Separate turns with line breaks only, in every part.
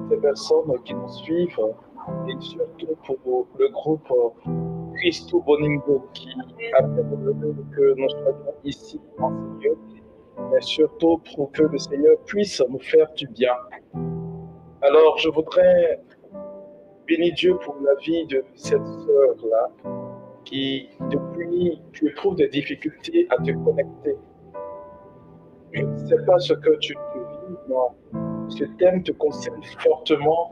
toutes les personnes qui nous suivent et surtout pour le groupe Christo Boningo qui a permis que nous soyons ici en ce lieu, mais surtout pour que le Seigneur puisse nous faire du bien. Alors, je voudrais bénir Dieu pour la vie de cette sœur-là qui, depuis, tu éprouves des difficultés à te connecter. Je ne sais pas ce que tu vis, mais ce thème te concerne fortement.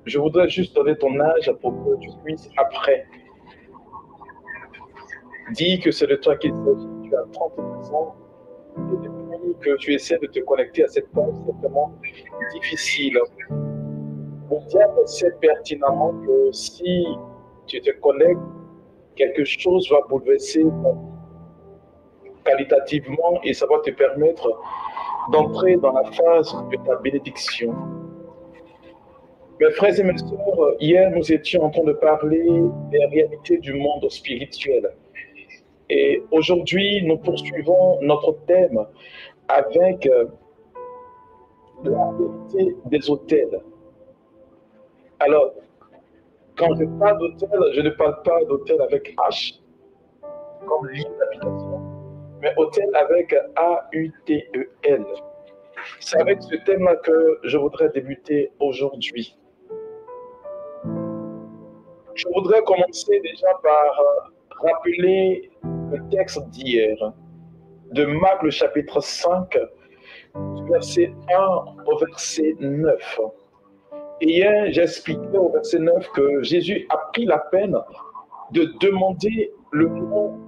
Je voudrais juste donner ton âge pour que tu puisses après dire que c'est de toi qu'il s'agit. Tu as 32 ans et depuis que tu essaies de te connecter à cette page, c'est vraiment difficile. Le diable sait pertinemment que si tu te connectes, quelque chose va bouleverser qualitativement et ça va te permettre d'entrer dans la phase de ta bénédiction. Mes frères et mes sœurs, hier nous étions en train de parler des réalités du monde spirituel. Et aujourd'hui, nous poursuivons notre thème avec la vérité des hôtels. Alors, quand je parle d'hôtel, je ne parle pas d'hôtel avec H, comme lieu d'habitation, mais hôtel avec A-U-T-E-L. C'est avec ce thème-là que je voudrais débuter aujourd'hui. Je voudrais commencer déjà par rappeler le texte d'hier, de Marc le chapitre 5, du verset 1 au verset 9. Et hier, j'expliquais au verset 9 que Jésus a pris la peine de demander le nom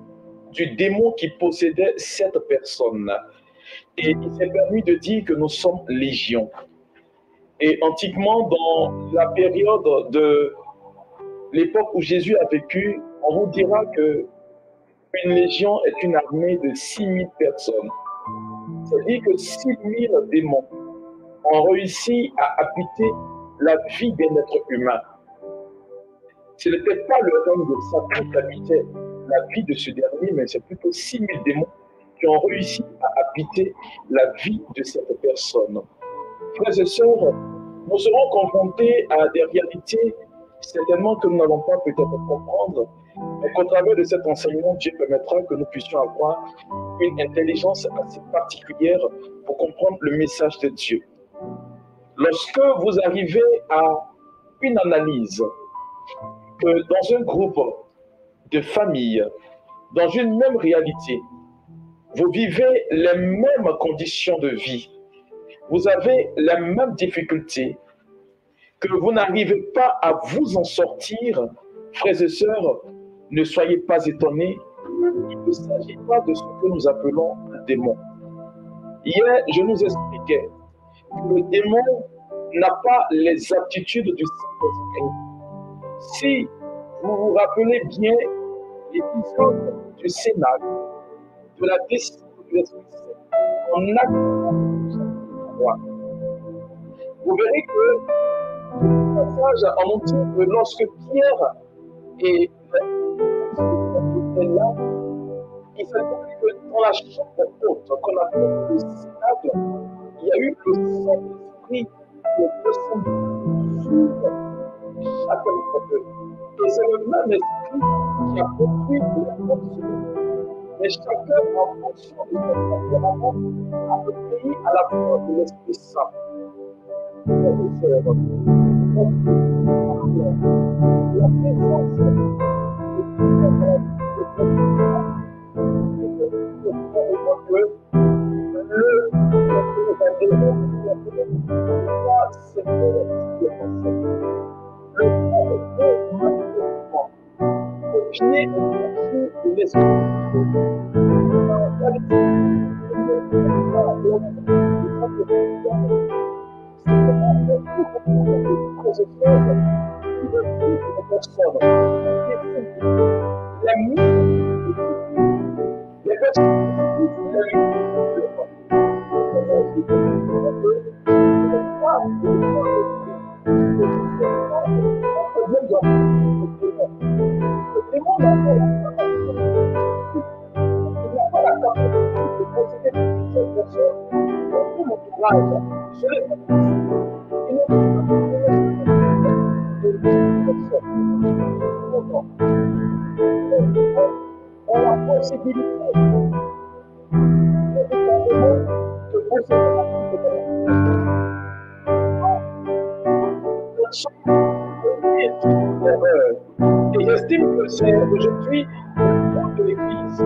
du démon qui possédait cette personne. Et il s'est permis de dire que nous sommes légions. Et antiquement, dans la période de l'époque où Jésus a vécu, on vous dira que une légion est une armée de 6000 personnes. C'est-à-dire que 6000 démons ont réussi à habiter la vie d'un être humain. Ce n'était pas le règne de Satan qui habitait la vie de ce dernier, mais c'est plutôt 6000 démons qui ont réussi à habiter la vie de cette personne. Frères et sœurs, nous serons confrontés à des réalités certainement que nous n'allons pas peut-être comprendre, mais qu'au travers de cet enseignement, Dieu permettra que nous puissions avoir une intelligence assez particulière pour comprendre le message de Dieu. Lorsque vous arrivez à une analyse que dans un groupe de familles, dans une même réalité, vous vivez les mêmes conditions de vie, vous avez les mêmes difficultés, que vous n'arrivez pas à vous en sortir, frères et sœurs, ne soyez pas étonnés, il ne s'agit pas de ce que nous appelons le démon. Hier, je nous expliquais que le démon n'a pas les aptitudes du Saint-Esprit. Si vous vous rappelez bien l'épisode du Sénat, de la décision de l'Esprit Saint, en Acte 3, vous verrez que le passage en montre que lorsque Pierre et là, il s'est trouvé que dans la chambre haute qu'on appelle le Sénat, il y a eu le Saint-Esprit qui est descendu sur chacun d'entre eux. Et c'est le même esprit qui a construit la fonction. Mais chacun, en fonction de son tempérament, a obéi à la voix de l'Esprit Saint. La présence de pied de l'esprit. Les ont la possibilité véritablement de posséder la et j'estime que c'est aujourd'hui le rôle de l'Église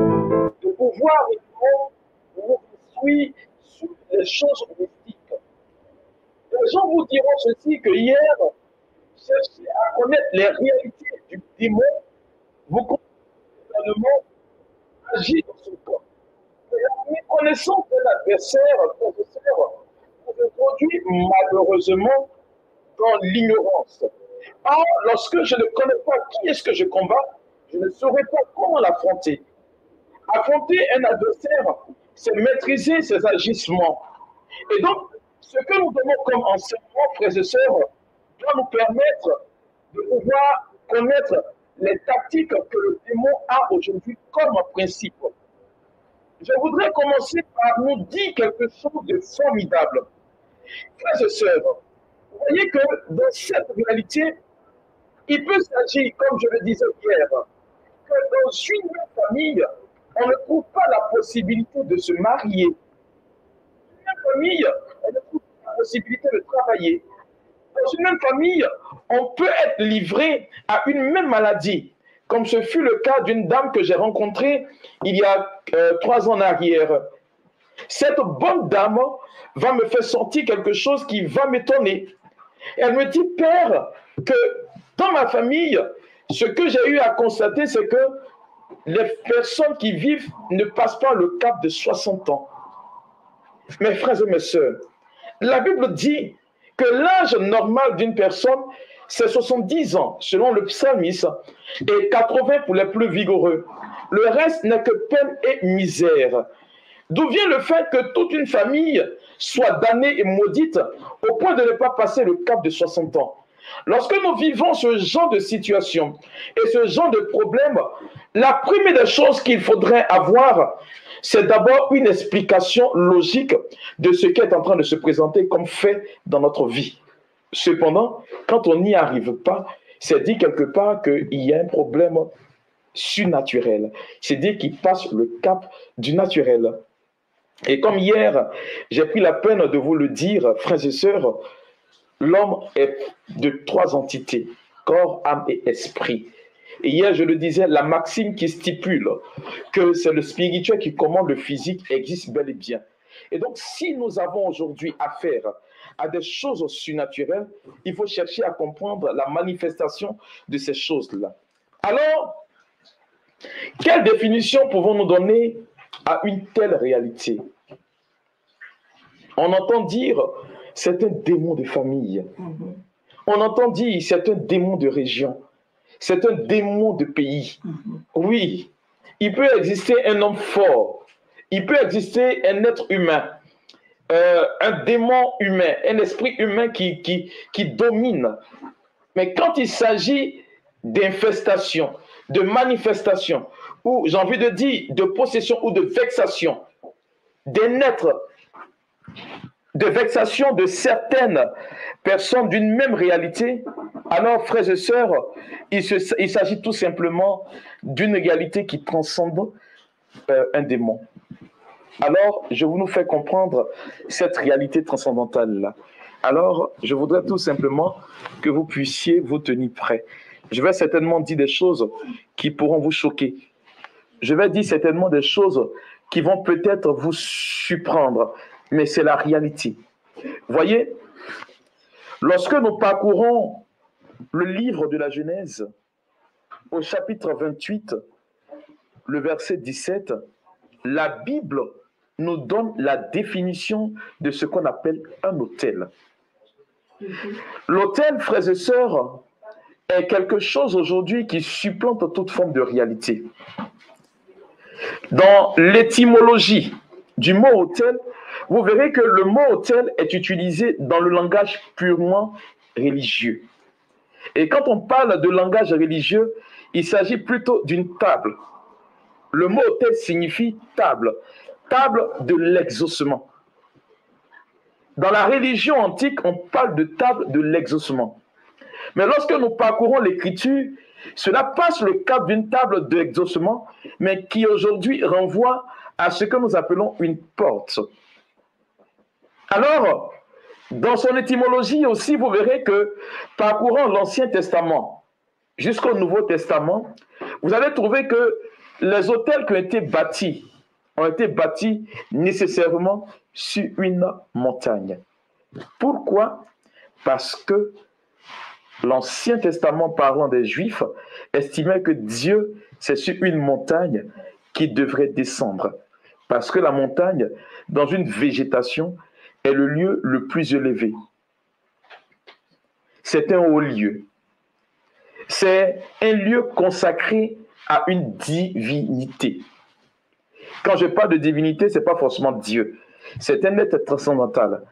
de pouvoir vous instruire sur les choses mystiques. Les gens vous diront ceci que hier, cherchez à connaître les réalités du démon, vous comprenez agit dans son corps. Et la méconnaissance de l'adversaire, professeur, vous introduit malheureusement dans l'ignorance. Or, lorsque je ne connais pas qui est-ce que je combats, je ne saurais pas comment l'affronter. Affronter un adversaire, c'est maîtriser ses agissements. Et donc, ce que nous donnons comme enseignement, frères et sœurs, doit nous permettre de pouvoir connaître les tactiques que le démon a aujourd'hui comme principe. Je voudrais commencer par nous dire quelque chose de formidable. Frères et sœurs, vous voyez que dans cette réalité, il peut s'agir, comme je le disais hier, que dans une même famille, on ne trouve pas la possibilité de se marier. Dans une même famille, on ne trouve pas la possibilité de travailler. Dans une même famille, on peut être livré à une même maladie, comme ce fut le cas d'une dame que j'ai rencontrée il y a 3 ans en arrière. Cette bonne dame va me faire sentir quelque chose qui va m'étonner. Elle me dit, Père, que dans ma famille, ce que j'ai eu à constater, c'est que les personnes qui vivent ne passent pas le cap de 60 ans. Mes frères et mes sœurs, la Bible dit que l'âge normal d'une personne, c'est 70 ans, selon le psalmiste, et 80 pour les plus vigoureux. Le reste n'est que peine et misère. D'où vient le fait que toute une famille soit damnée et maudite au point de ne pas passer le cap de 60 ans. Lorsque nous vivons ce genre de situation et ce genre de problème, la première des choses qu'il faudrait avoir, c'est d'abord une explication logique de ce qui est en train de se présenter comme fait dans notre vie. Cependant, quand on n'y arrive pas, c'est dit quelque part qu'il y a un problème surnaturel. C'est dit qu'il passe le cap du naturel. Et comme hier, j'ai pris la peine de vous le dire, frères et sœurs, l'homme est de 3 entités, corps, âme et esprit. Et hier, je le disais, la maxime qui stipule que c'est le spirituel qui commande le physique existe bel et bien. Et donc, si nous avons aujourd'hui affaire à des choses surnaturelles, il faut chercher à comprendre la manifestation de ces choses-là. Alors, quelle définition pouvons-nous donner à une telle réalité? On entend dire, c'est un démon de famille. On entend dire, c'est un démon de région. C'est un démon de pays. Oui, il peut exister un homme fort. Il peut exister un être humain. Un démon humain, un esprit humain qui domine. Mais quand il s'agit d'infestation, de manifestation, ou j'ai envie de dire de possession ou de vexation, d'un être, de vexation de certaines personnes d'une même réalité, alors frères et sœurs, il s'agit tout simplement d'une réalité qui transcende un démon. Alors, je vous nous fais comprendre cette réalité transcendantale-là. Alors, je voudrais tout simplement que vous puissiez vous tenir prêts. Je vais certainement dire des choses qui pourront vous choquer. Je vais dire certainement des choses qui vont peut-être vous surprendre, mais c'est la réalité. Voyez, lorsque nous parcourons le livre de la Genèse, au chapitre 28, le verset 17, la Bible nous donne la définition de ce qu'on appelle un autel. L'autel, frères et sœurs, est quelque chose aujourd'hui qui supplante toute forme de réalité. Dans l'étymologie du mot autel, vous verrez que le mot autel est utilisé dans le langage purement religieux. Et quand on parle de langage religieux, il s'agit plutôt d'une table. Le mot autel signifie table, table de l'exaucement. Dans la religion antique, on parle de table de l'exaucement. Mais lorsque nous parcourons l'Écriture, cela passe le cap d'une table d'exaucement, mais qui aujourd'hui renvoie à ce que nous appelons une porte. Alors, dans son étymologie aussi, vous verrez que parcourant l'Ancien Testament jusqu'au Nouveau Testament, vous allez trouver que les hôtels qui ont été bâtis nécessairement sur une montagne. Pourquoi? Parce que l'Ancien Testament, parlant des Juifs, estimait que Dieu, c'est sur une montagne qu'il devrait descendre. Parce que la montagne, dans une végétation, est le lieu le plus élevé. C'est un haut lieu. C'est un lieu consacré à une divinité. Quand je parle de divinité, ce n'est pas forcément Dieu. C'est un être transcendantal.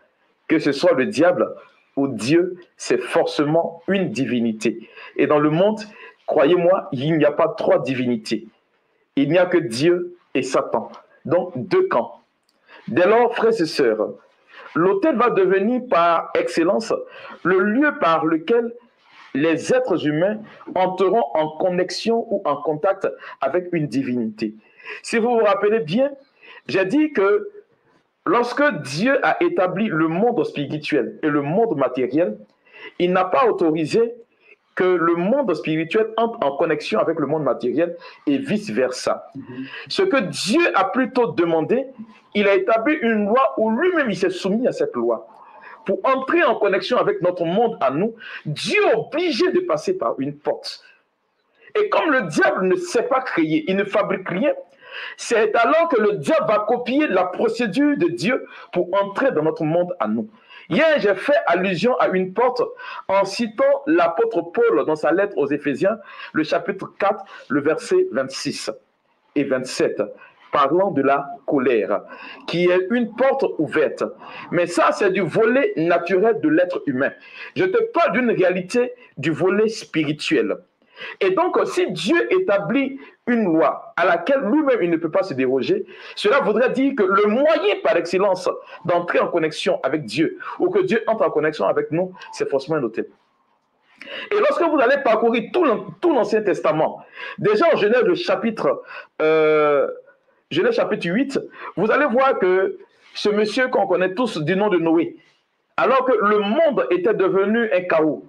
Que ce soit le diable ou Dieu, c'est forcément une divinité. Et dans le monde, croyez-moi, il n'y a pas trois divinités. Il n'y a que Dieu et Satan. Donc, deux camps. Dès lors, frères et sœurs, l'autel va devenir par excellence le lieu par lequel les êtres humains entreront en connexion ou en contact avec une divinité. Si vous vous rappelez bien, j'ai dit que lorsque Dieu a établi le monde spirituel et le monde matériel, il n'a pas autorisé que le monde spirituel entre en connexion avec le monde matériel et vice-versa. Ce que Dieu a plutôt demandé, il a établi une loi où lui-même il s'est soumis à cette loi. Pour entrer en connexion avec notre monde à nous, Dieu est obligé de passer par une porte. Et comme le diable ne sait pas créer, il ne fabrique rien, c'est alors que le diable va copier la procédure de Dieu pour entrer dans notre monde à nous. Hier, j'ai fait allusion à une porte en citant l'apôtre Paul dans sa lettre aux Éphésiens, le chapitre 4, le verset 26 et 27, parlant de la colère, qui est une porte ouverte. Mais ça, c'est du volet naturel de l'être humain. Je te parle d'une réalité du volet spirituel. Et donc, si Dieu établit une loi à laquelle lui-même il ne peut pas se déroger, cela voudrait dire que le moyen par excellence d'entrer en connexion avec Dieu, ou que Dieu entre en connexion avec nous, c'est forcément un autel. Et lorsque vous allez parcourir tout l'Ancien Testament, déjà en Genèse chapitre 8, vous allez voir que ce monsieur qu'on connaît tous du nom de Noé, alors que le monde était devenu un chaos,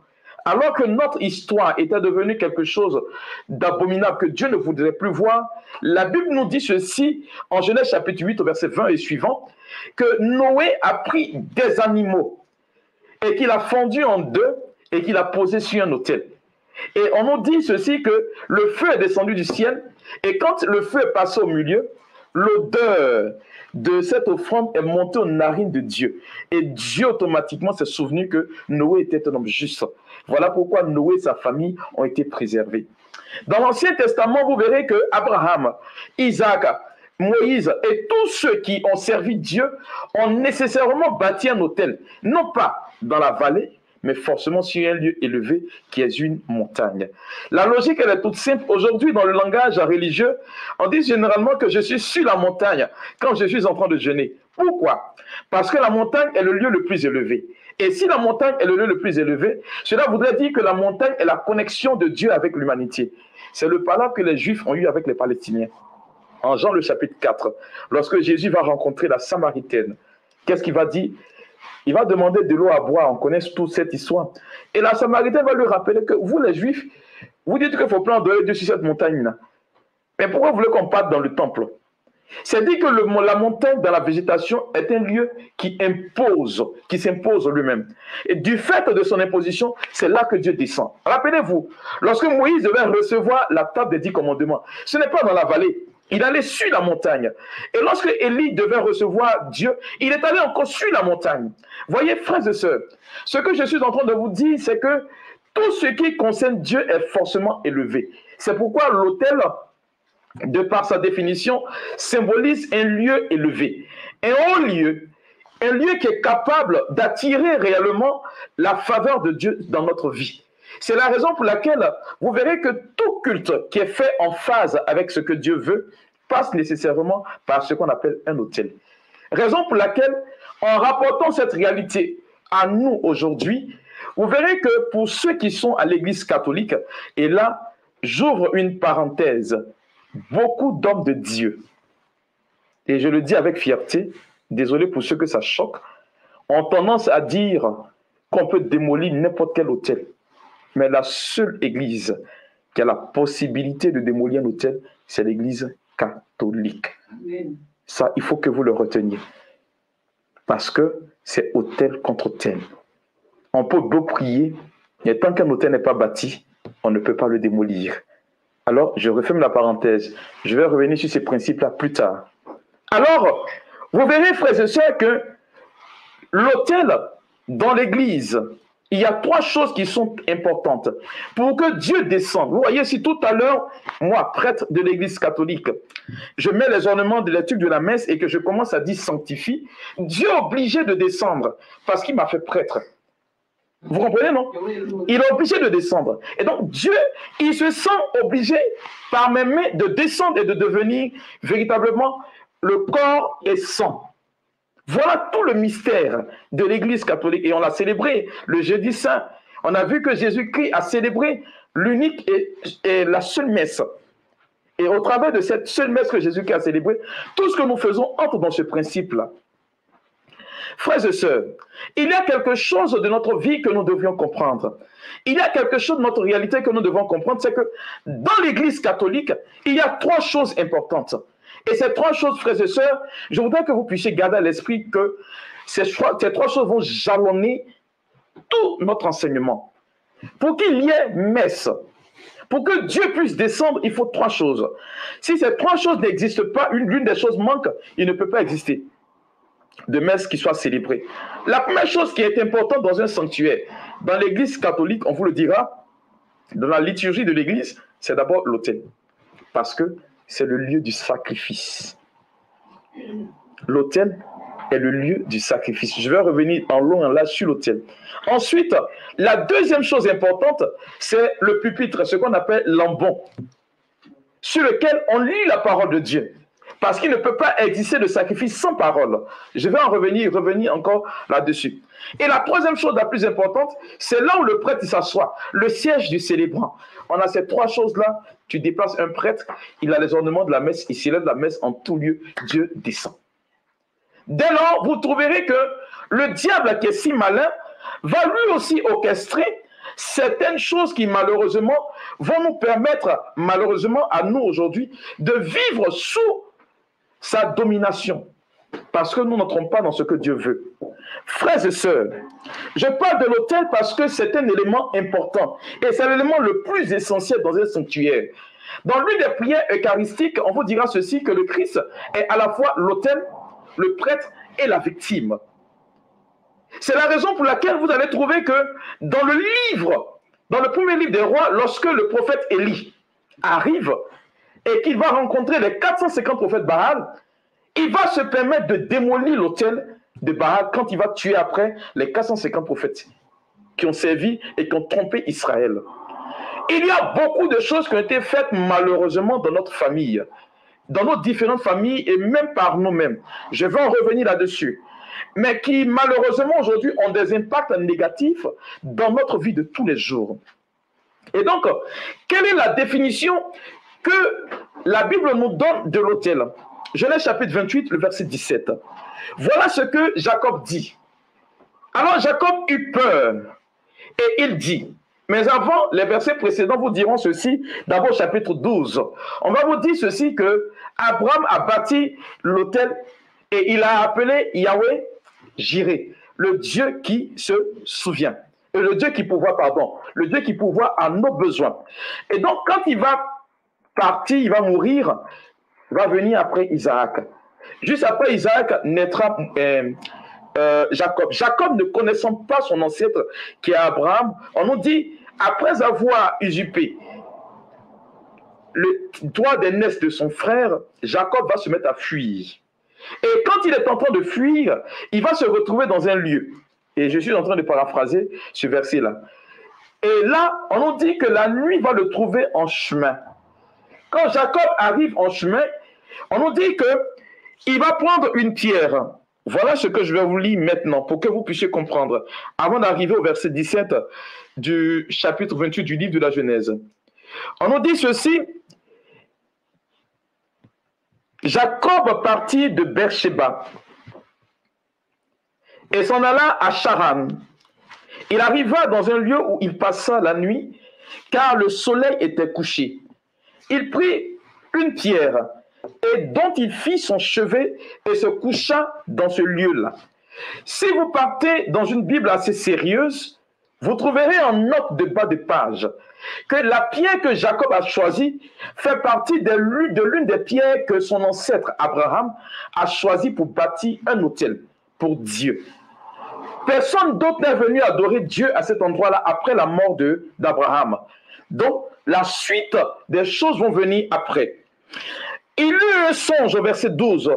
alors que notre histoire était devenue quelque chose d'abominable que Dieu ne voudrait plus voir, la Bible nous dit ceci en Genèse chapitre 8 au verset 20 et suivant, que Noé a pris des animaux et qu'il a fendu en deux et qu'il a posé sur un autel. Et on nous dit ceci, que le feu est descendu du ciel et quand le feu est passé au milieu, l'odeur de cette offrande est montée aux narines de Dieu. Et Dieu automatiquement s'est souvenu que Noé était un homme juste. Voilà pourquoi Noé et sa famille ont été préservés. Dans l'Ancien Testament, vous verrez que Abraham, Isaac, Moïse et tous ceux qui ont servi Dieu ont nécessairement bâti un autel. Non pas dans la vallée, mais forcément sur un lieu élevé qui est une montagne. La logique, elle est toute simple. Aujourd'hui, dans le langage religieux, on dit généralement que je suis sur la montagne quand je suis en train de jeûner. Pourquoi? Parce que la montagne est le lieu le plus élevé. Et si la montagne est le lieu le plus élevé, cela voudrait dire que la montagne est la connexion de Dieu avec l'humanité. C'est le palabre que les Juifs ont eu avec les Palestiniens. En Jean le chapitre 4, lorsque Jésus va rencontrer la Samaritaine, qu'est-ce qu'il va dire? Il va demander de l'eau à boire, on connaît toute cette histoire. Et la Samaritaine va lui rappeler que vous, les Juifs, vous dites qu'il faut prendre Dieu sur cette montagne-là. Mais pourquoi vous voulez qu'on parte dans le temple? C'est dit que la montagne dans la végétation est un lieu qui s'impose lui-même. Et du fait de son imposition, c'est là que Dieu descend. Rappelez-vous, lorsque Moïse devait recevoir la table des 10 commandements, ce n'est pas dans la vallée. Il allait sur la montagne. Et lorsque Élie devait recevoir Dieu, il est allé encore sur la montagne. Voyez, frères et sœurs, ce que je suis en train de vous dire, c'est que tout ce qui concerne Dieu est forcément élevé. C'est pourquoi l'autel, de par sa définition, symbolise un lieu élevé. Un haut lieu, un lieu qui est capable d'attirer réellement la faveur de Dieu dans notre vie. C'est la raison pour laquelle vous verrez que tout culte qui est fait en phase avec ce que Dieu veut passe nécessairement par ce qu'on appelle un autel. Raison pour laquelle, en rapportant cette réalité à nous aujourd'hui, Vous verrez que pour ceux qui sont à l'église catholique, et là, j'ouvre une parenthèse, beaucoup d'hommes de Dieu, et je le dis avec fierté, désolé pour ceux que ça choque, ont tendance à dire qu'on peut démolir n'importe quel hôtel. Mais la seule église qui a la possibilité de démolir un hôtel, c'est l'église catholique. Amen. Ça, il faut que vous le reteniez. Parce que c'est hôtel contre hôtel. On peut beau prier, mais tant qu'un hôtel n'est pas bâti, on ne peut pas le démolir. Alors, je referme la parenthèse. Je vais revenir sur ces principes-là plus tard. Alors, vous verrez, frères et sœurs, que l'autel dans l'église, il y a 3 choses qui sont importantes pour que Dieu descende. Vous voyez, si tout à l'heure, moi, prêtre de l'église catholique, je mets les ornements de l'étude de la messe et que je commence à dire sanctifie, Dieu est obligé de descendre parce qu'il m'a fait prêtre. Vous comprenez, non? Il est obligé de descendre. Et donc, Dieu, il se sent obligé par mes mains de descendre et de devenir véritablement le corps et sang. Voilà tout le mystère de l'Église catholique. Et on l'a célébré le jeudi saint. On a vu que Jésus-Christ a célébré l'unique et la seule messe. Et au travers de cette seule messe que Jésus-Christ a célébrée, tout ce que nous faisons entre dans ce principe-là. Frères et sœurs, il y a quelque chose de notre vie que nous devions comprendre. Il y a quelque chose de notre réalité que nous devons comprendre, c'est que dans l'Église catholique, il y a 3 choses importantes. Et ces 3 choses, frères et sœurs, je voudrais que vous puissiez garder à l'esprit que ces 3 choses vont jalonner tout notre enseignement. Pour qu'il y ait messe, pour que Dieu puisse descendre, il faut 3 choses. Si ces 3 choses n'existent pas, l'une des choses manque, il ne peut pas exister de messe qui soit célébrée. La première chose qui est importante dans un sanctuaire, dans l'église catholique, on vous le dira, dans la liturgie de l'église, c'est d'abord l'autel. Parce que c'est le lieu du sacrifice. L'autel est le lieu du sacrifice. Je vais revenir en long et en large sur l'autel. Ensuite, la deuxième chose importante, c'est le pupitre, ce qu'on appelle l'ambon, sur lequel on lit la parole de Dieu. Parce qu'il ne peut pas exister de sacrifice sans parole. Je vais en revenir encore là-dessus. Et la troisième chose la plus importante, c'est là où le prêtre s'assoit, le siège du célébrant. On a ces 3 choses-là. Tu déplaces un prêtre, il a les ornements de la messe, il célèbre la messe en tout lieu, Dieu descend. Dès lors, vous trouverez que le diable qui est si malin va lui aussi orchestrer certaines choses qui malheureusement vont nous permettre, malheureusement à nous aujourd'hui, de vivre sous sa domination, parce que nous n'entrons pas dans ce que Dieu veut. Frères et sœurs, je parle de l'autel parce que c'est un élément important, et c'est l'élément le plus essentiel dans un sanctuaire. Dans l'une des prières eucharistiques, on vous dira ceci, que le Christ est à la fois l'autel, le prêtre et la victime. C'est la raison pour laquelle vous allez trouver que dans le livre, dans le premier livre des rois, lorsque le prophète Élie arrive, et qu'il va rencontrer les 450 prophètes Baal, il va se permettre de démolir l'autel de Baal quand il va tuer après les 450 prophètes qui ont servi et qui ont trompé Israël. Il y a beaucoup de choses qui ont été faites malheureusement dans notre famille, dans nos différentes familles et même par nous-mêmes. Je vais en revenir là-dessus. Mais qui malheureusement aujourd'hui ont des impacts négatifs dans notre vie de tous les jours. Et donc, quelle est la définition que la Bible nous donne de l'autel? Genèse chapitre 28, le verset 17. Voilà ce que Jacob dit. Alors Jacob eut peur et il dit, mais avant, les versets précédents vous diront ceci, d'abord chapitre 12. On va vous dire ceci, que Abraham a bâti l'autel et il a appelé Yahweh Jireh, le Dieu qui se souvient. Et le Dieu qui pourvoit, le Dieu qui pourvoit à nos besoins. Et donc quand il va partir, il va mourir, va venir après Isaac. Juste après Isaac naîtra Jacob. Jacob, ne connaissant pas son ancêtre qui est Abraham, on nous dit, après avoir usurpé le droit d'aînesse de son frère, Jacob va se mettre à fuir. Et quand il est en train de fuir, il va se retrouver dans un lieu. Et je suis en train de paraphraser ce verset-là. Et là, on nous dit que la nuit va le trouver en chemin. Quand Jacob arrive en chemin, on nous dit qu'il va prendre une pierre. Voilà ce que je vais vous lire maintenant pour que vous puissiez comprendre, avant d'arriver au verset 17 du chapitre 28 du livre de la Genèse. On nous dit ceci: Jacob partit de Beersheba et s'en alla à Charan. Il arriva dans un lieu où il passa la nuit, car le soleil était couché. Il prit une pierre et dont il fit son chevet et se coucha dans ce lieu-là. Si vous partez dans une Bible assez sérieuse, vous trouverez en note de bas de page que la pierre que Jacob a choisie fait partie de l'une des pierres que son ancêtre Abraham a choisi pour bâtir un autel pour Dieu. Personne d'autre n'est venu adorer Dieu à cet endroit-là après la mort d'Abraham. Donc, la suite des choses vont venir après. Il eut un songe au verset 12.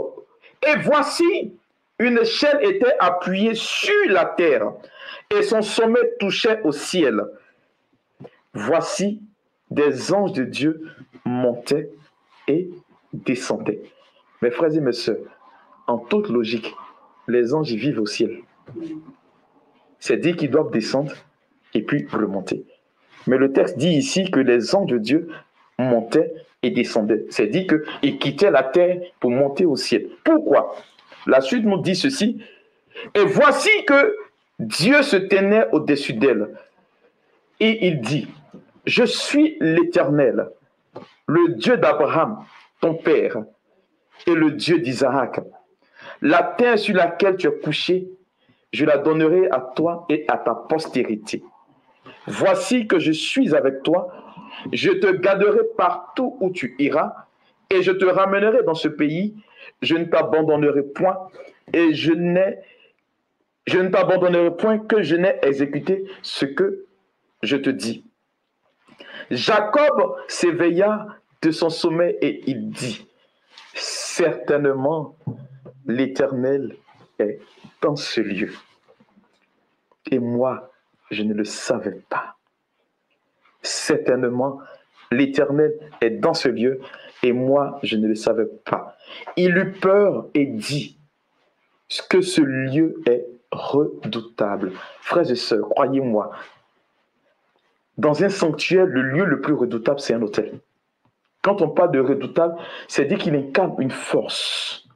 Et voici, une échelle était appuyée sur la terre et son sommet touchait au ciel. Voici, des anges de Dieu montaient et descendaient. Mes frères et mes sœurs, en toute logique, les anges vivent au ciel. C'est dire qu'ils doivent descendre et puis remonter. Mais le texte dit ici que les anges de Dieu montaient et descendaient. C'est dire qu'ils quittaient la terre pour monter au ciel. Pourquoi? La suite nous dit ceci. Et voici que Dieu se tenait au-dessus d'elle. Et il dit: Je suis l'Éternel, le Dieu d'Abraham, ton père, et le Dieu d'Isaac. La terre sur laquelle tu es couché, je la donnerai à toi et à ta postérité. Voici que je suis avec toi, je te garderai partout où tu iras, et je te ramènerai dans ce pays, je ne t'abandonnerai point, et je ne t'abandonnerai point que je n'ai exécuté ce que je te dis. Jacob s'éveilla de son sommeil et il dit: Certainement, l'Éternel est dans ce lieu. Et moi, je ne le savais pas. Certainement, l'Éternel est dans ce lieu et moi, je ne le savais pas. Il eut peur et dit que ce lieu est redoutable. Frères et sœurs, croyez-moi, dans un sanctuaire, le lieu le plus redoutable, c'est un autel. Quand on parle de redoutable, c'est dire qu'il incarne une force.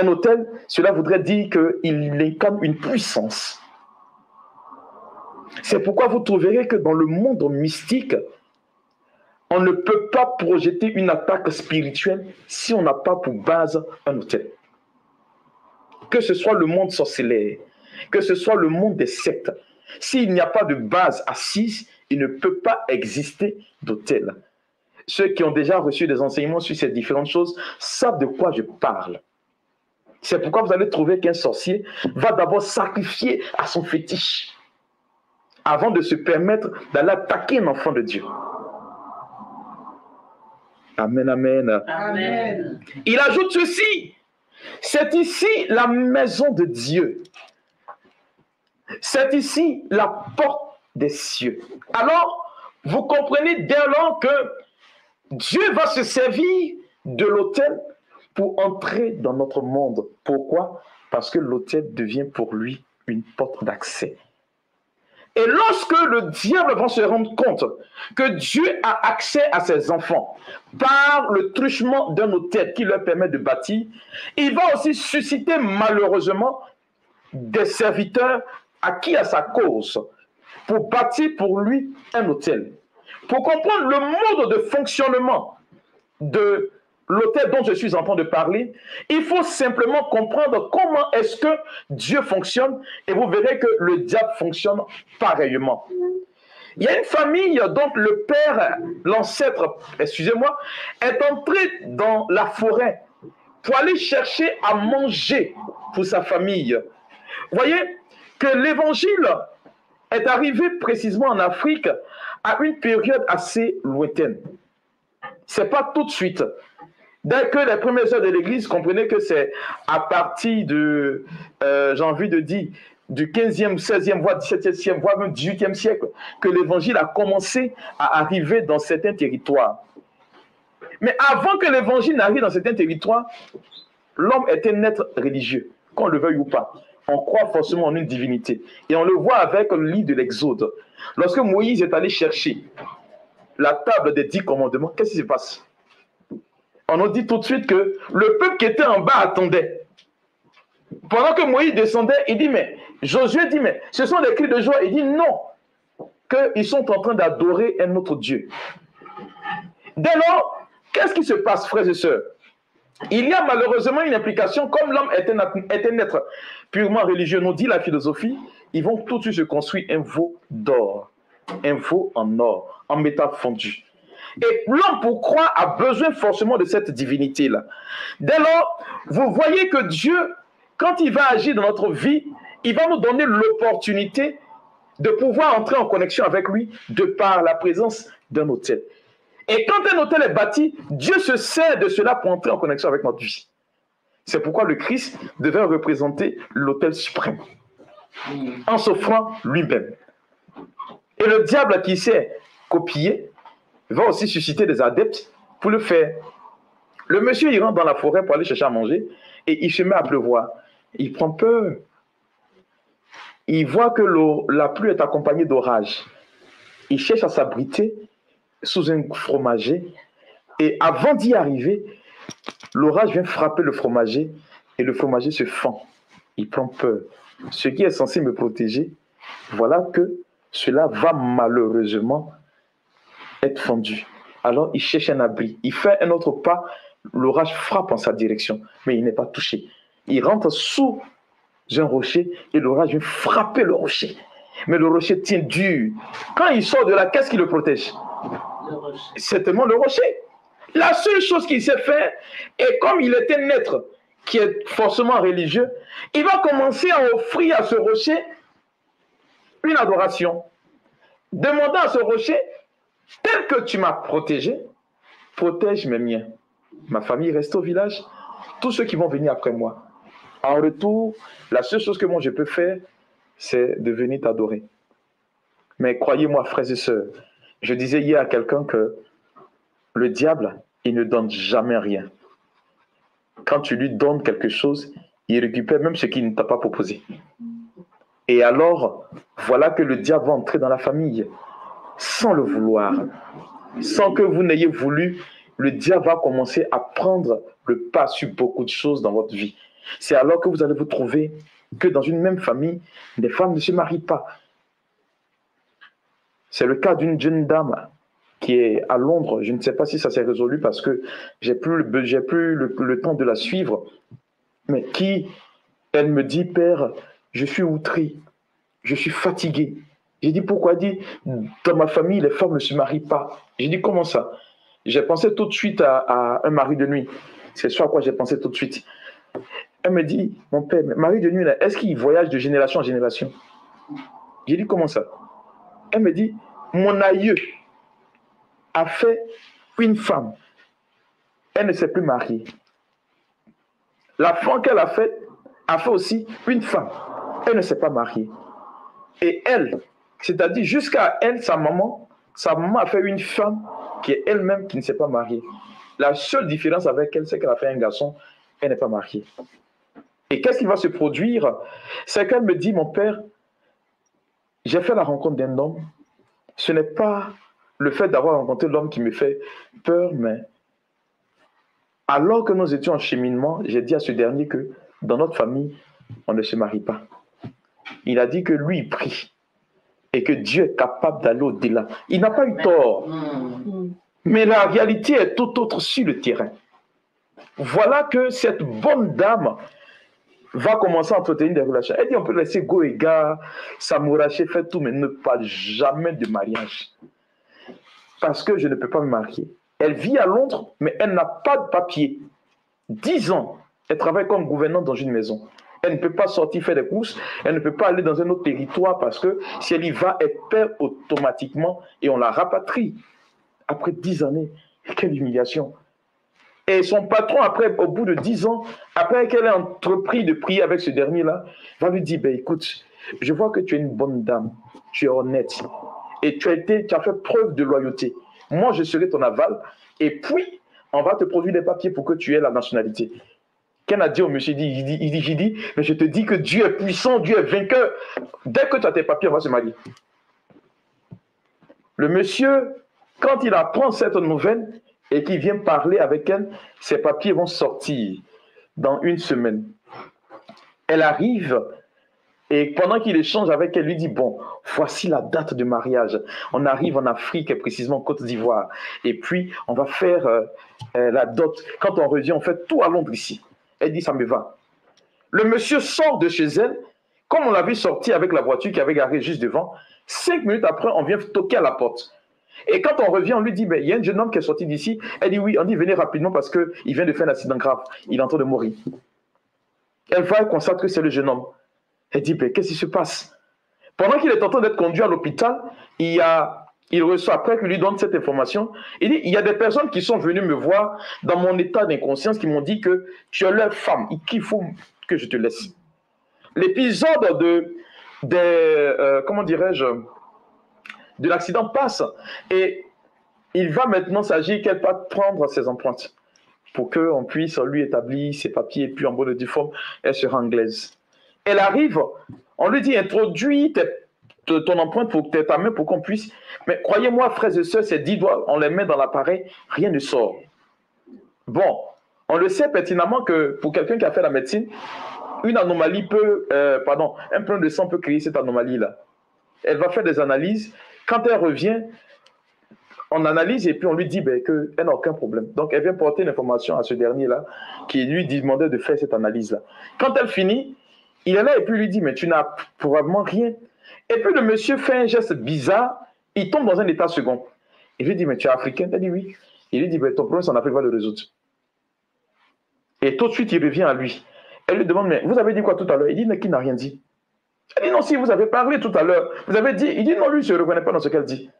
Un autel, cela voudrait dire qu'il incarne une puissance. C'est pourquoi vous trouverez que dans le monde mystique, on ne peut pas projeter une attaque spirituelle si on n'a pas pour base un autel. Que ce soit le monde sorcellaire, que ce soit le monde des sectes, s'il n'y a pas de base assise, il ne peut pas exister d'autel. Ceux qui ont déjà reçu des enseignements sur ces différentes choses savent de quoi je parle. C'est pourquoi vous allez trouver qu'un sorcier va d'abord sacrifier à son fétiche avant de se permettre d'aller attaquer un enfant de Dieu. Amen, amen.
Amen.
Il ajoute ceci: c'est ici la maison de Dieu. C'est ici la porte des cieux. Alors, vous comprenez dès lors que Dieu va se servir de l'autel pour entrer dans notre monde. Pourquoi? Parce que l'autel devient pour lui une porte d'accès. Et lorsque le diable va se rendre compte que Dieu a accès à ses enfants par le truchement d'un autel qui leur permet de bâtir, il va aussi susciter malheureusement des serviteurs acquis à sa cause pour bâtir pour lui un autel. Pour comprendre le mode de fonctionnement de l'autel dont je suis en train de parler, il faut simplement comprendre comment est-ce que Dieu fonctionne et vous verrez que le diable fonctionne pareillement. Il y a une famille dont le père, l'ancêtre, excusez-moi, est entré dans la forêt pour aller chercher à manger pour sa famille. Vous voyez que l'évangile est arrivé précisément en Afrique à une période assez lointaine. Ce n'est pas tout de suite. Dès que les premières heures de l'Église comprenaient que c'est à partir de, j'ai envie de dire, du 15e, 16e, voire 17e, voire même 18e siècle, que l'Évangile a commencé à arriver dans certains territoires. Mais avant que l'Évangile n'arrive dans certains territoires, l'homme était un être religieux. qu'on le veuille ou pas. On croit forcément en une divinité. Et on le voit avec le livre de l'Exode. Lorsque Moïse est allé chercher la table des 10 commandements, qu'est-ce qui se passe? On nous dit tout de suite que le peuple qui était en bas attendait. Pendant que Moïse descendait, il dit, mais Josué dit, mais ce sont des cris de joie. Il dit non, qu'ils sont en train d'adorer un autre Dieu. Dès lors, qu'est-ce qui se passe, frères et sœurs? Il y a malheureusement une implication, comme l'homme est un être purement religieux, nous dit la philosophie, ils vont tout de suite se construire un veau d'or, un veau en or, en métal fondu. Et l'homme, pour croire, a besoin forcément de cette divinité-là. Dès lors, vous voyez que Dieu, quand il va agir dans notre vie, il va nous donner l'opportunité de pouvoir entrer en connexion avec lui de par la présence d'un autel. Et quand un autel est bâti, Dieu se sert de cela pour entrer en connexion avec notre vie. C'est pourquoi le Christ devait représenter l'autel suprême, en s'offrant lui-même. Et le diable qui s'est copié va aussi susciter des adeptes pour le faire. Le monsieur, il rentre dans la forêt pour aller chercher à manger et il se met à pleuvoir. Il prend peur. Il voit que la pluie est accompagnée d'orage. Il cherche à s'abriter sous un fromager et avant d'y arriver, l'orage vient frapper le fromager et le fromager se fend. Il prend peur. Ce qui est censé me protéger, voilà que cela va malheureusement être fendu. Alors il cherche un abri. Il fait un autre pas, l'orage frappe en sa direction, mais il n'est pas touché. Il rentre sous un rocher et l'orage vient frapper le rocher. Mais le rocher tient dur. Quand il sort de là, qu'est-ce qui le protège? C'est tellement le rocher. La seule chose qu'il sait faire, et comme il est un être qui est forcément religieux, il va commencer à offrir à ce rocher une adoration, demandant à ce rocher, tel que tu m'as protégé, protège mes miens. Ma famille reste au village, tous ceux qui vont venir après moi. En retour, la seule chose que moi je peux faire, c'est de venir t'adorer. Mais croyez-moi, frères et sœurs, je disais hier à quelqu'un que le diable, il ne donne jamais rien. Quand tu lui donnes quelque chose, il récupère même ce qu'il ne t'a pas proposé. Et alors, voilà que le diable va entrer dans la famille, sans le vouloir, sans que vous n'ayez voulu, le diable va commencer à prendre le pas sur beaucoup de choses dans votre vie. C'est alors que vous allez vous trouver que dans une même famille, les femmes ne se marient pas. C'est le cas d'une jeune dame qui est à Londres. Je ne sais pas si ça s'est résolu parce que j'ai plus le temps de la suivre. Mais elle me dit, Père, je suis outré, je suis fatigué. J'ai dit, pourquoi? Elle dit, dans ma famille, les femmes ne se marient pas. J'ai dit, comment ça? J'ai pensé tout de suite à un mari de nuit. C'est ce à quoi j'ai pensé tout de suite. Elle me dit, mon père, mari de nuit, est-ce qu'il voyage de génération en génération? J'ai dit, comment ça? Elle me dit, mon aïeux a fait une femme. Elle ne s'est plus mariée. La femme qu'elle a fait aussi une femme. Elle ne s'est pas mariée. Et elle, c'est-à-dire jusqu'à elle, sa maman a fait une femme qui est elle-même qui ne s'est pas mariée. La seule différence avec elle, c'est qu'elle a fait un garçon, elle n'est pas mariée. Et qu'est-ce qui va se produire? C'est qu'elle me dit, mon père, j'ai fait la rencontre d'un homme. Ce n'est pas le fait d'avoir rencontré l'homme qui me fait peur, mais alors que nous étions en cheminement, j'ai dit à ce dernier que dans notre famille, on ne se marie pas. Il a dit que lui, il prie et que Dieu est capable d'aller au-delà. Il n'a pas eu tort. Mais la réalité est tout autre sur le terrain. Voilà que cette bonne dame va commencer à entretenir des relations. Elle dit, on peut laisser go et gars, s'amouracher, faire tout, mais ne parle jamais de mariage. Parce que je ne peux pas me marier. Elle vit à Londres, mais elle n'a pas de papier. 10 ans, elle travaille comme gouvernante dans une maison. Elle ne peut pas sortir faire des courses, elle ne peut pas aller dans un autre territoire parce que si elle y va, elle perd automatiquement et on la rapatrie. Après 10 années, quelle humiliation. Et son patron, après, au bout de 10 ans, après qu'elle ait entrepris de prier avec ce dernier-là, va lui dire, ben, écoute, je vois que tu es une bonne dame, tu es honnête, et tu as fait preuve de loyauté. Moi, je serai ton aval, et puis, on va te produire des papiers pour que tu aies la nationalité. Ken a dit au monsieur, j'ai dit, mais je te dis que Dieu est puissant, Dieu est vainqueur. Dès que tu as tes papiers, on va se marier. Le monsieur, quand il apprend cette nouvelle et qu'il vient parler avec elle, ses papiers vont sortir dans 1 semaine. Elle arrive et pendant qu'il échange avec elle, lui dit, bon, voici la date de mariage. On arrive en Afrique, et précisément en Côte d'Ivoire. Et puis, on va faire la dot. Quand on revient, on fait tout à Londres ici. Elle dit, ça me va. Le monsieur sort de chez elle, comme on l'avait sorti avec la voiture qui avait garé juste devant. 5 minutes après, on vient toquer à la porte. Et quand on revient, on lui dit, il y a un jeune homme qui est sorti d'ici. Elle dit oui, on dit, venez rapidement parce qu'il vient de faire un accident grave. Il est en train de mourir. Elle va et constate que c'est le jeune homme. Elle dit, qu'est-ce qui se passe? Pendant qu'il est en train d'être conduit à l'hôpital, il reçoit, après qu'il lui donne cette information, il dit, il y a des personnes qui sont venues me voir dans mon état d'inconscience qui m'ont dit que tu es leur femme, qu'il faut que je te laisse. L'épisode comment dirais-je, de l'accident passe et il va maintenant s'agir qu'elle va prendre ses empreintes pour qu'on puisse lui établir ses papiers et puis en bonne et due forme, elle sera anglaise. Elle arrive, on lui dit, introduis ton empreinte pour ta main pour qu'on puisse. Mais croyez-moi, frères et sœurs, ces 10 doigts, on les met dans l'appareil, rien ne sort. Bon, on le sait pertinemment que pour quelqu'un qui a fait la médecine, une anomalie peut, un problème de sang peut créer cette anomalie-là. Elle va faire des analyses. Quand elle revient, on analyse et puis on lui dit qu'elle n'a aucun problème. Donc elle vient porter l'information à ce dernier-là qui lui demandait de faire cette analyse-là. Quand elle finit, il est là et puis il lui dit, mais tu n'as probablement rien. Et puis le monsieur fait un geste bizarre, il tombe dans un état second. Il lui dit, mais tu es africain? Elle dit oui. Il lui dit, ton problème, c'est en Afrique, va le résoudre. Et tout de suite, il revient à lui. Elle lui demande, mais vous avez dit quoi tout à l'heure? Il dit, mais qui n'a rien dit? Elle dit, non, si vous avez parlé tout à l'heure, vous avez dit, il dit, non, lui, je ne reconnaît pas dans ce qu'elle dit.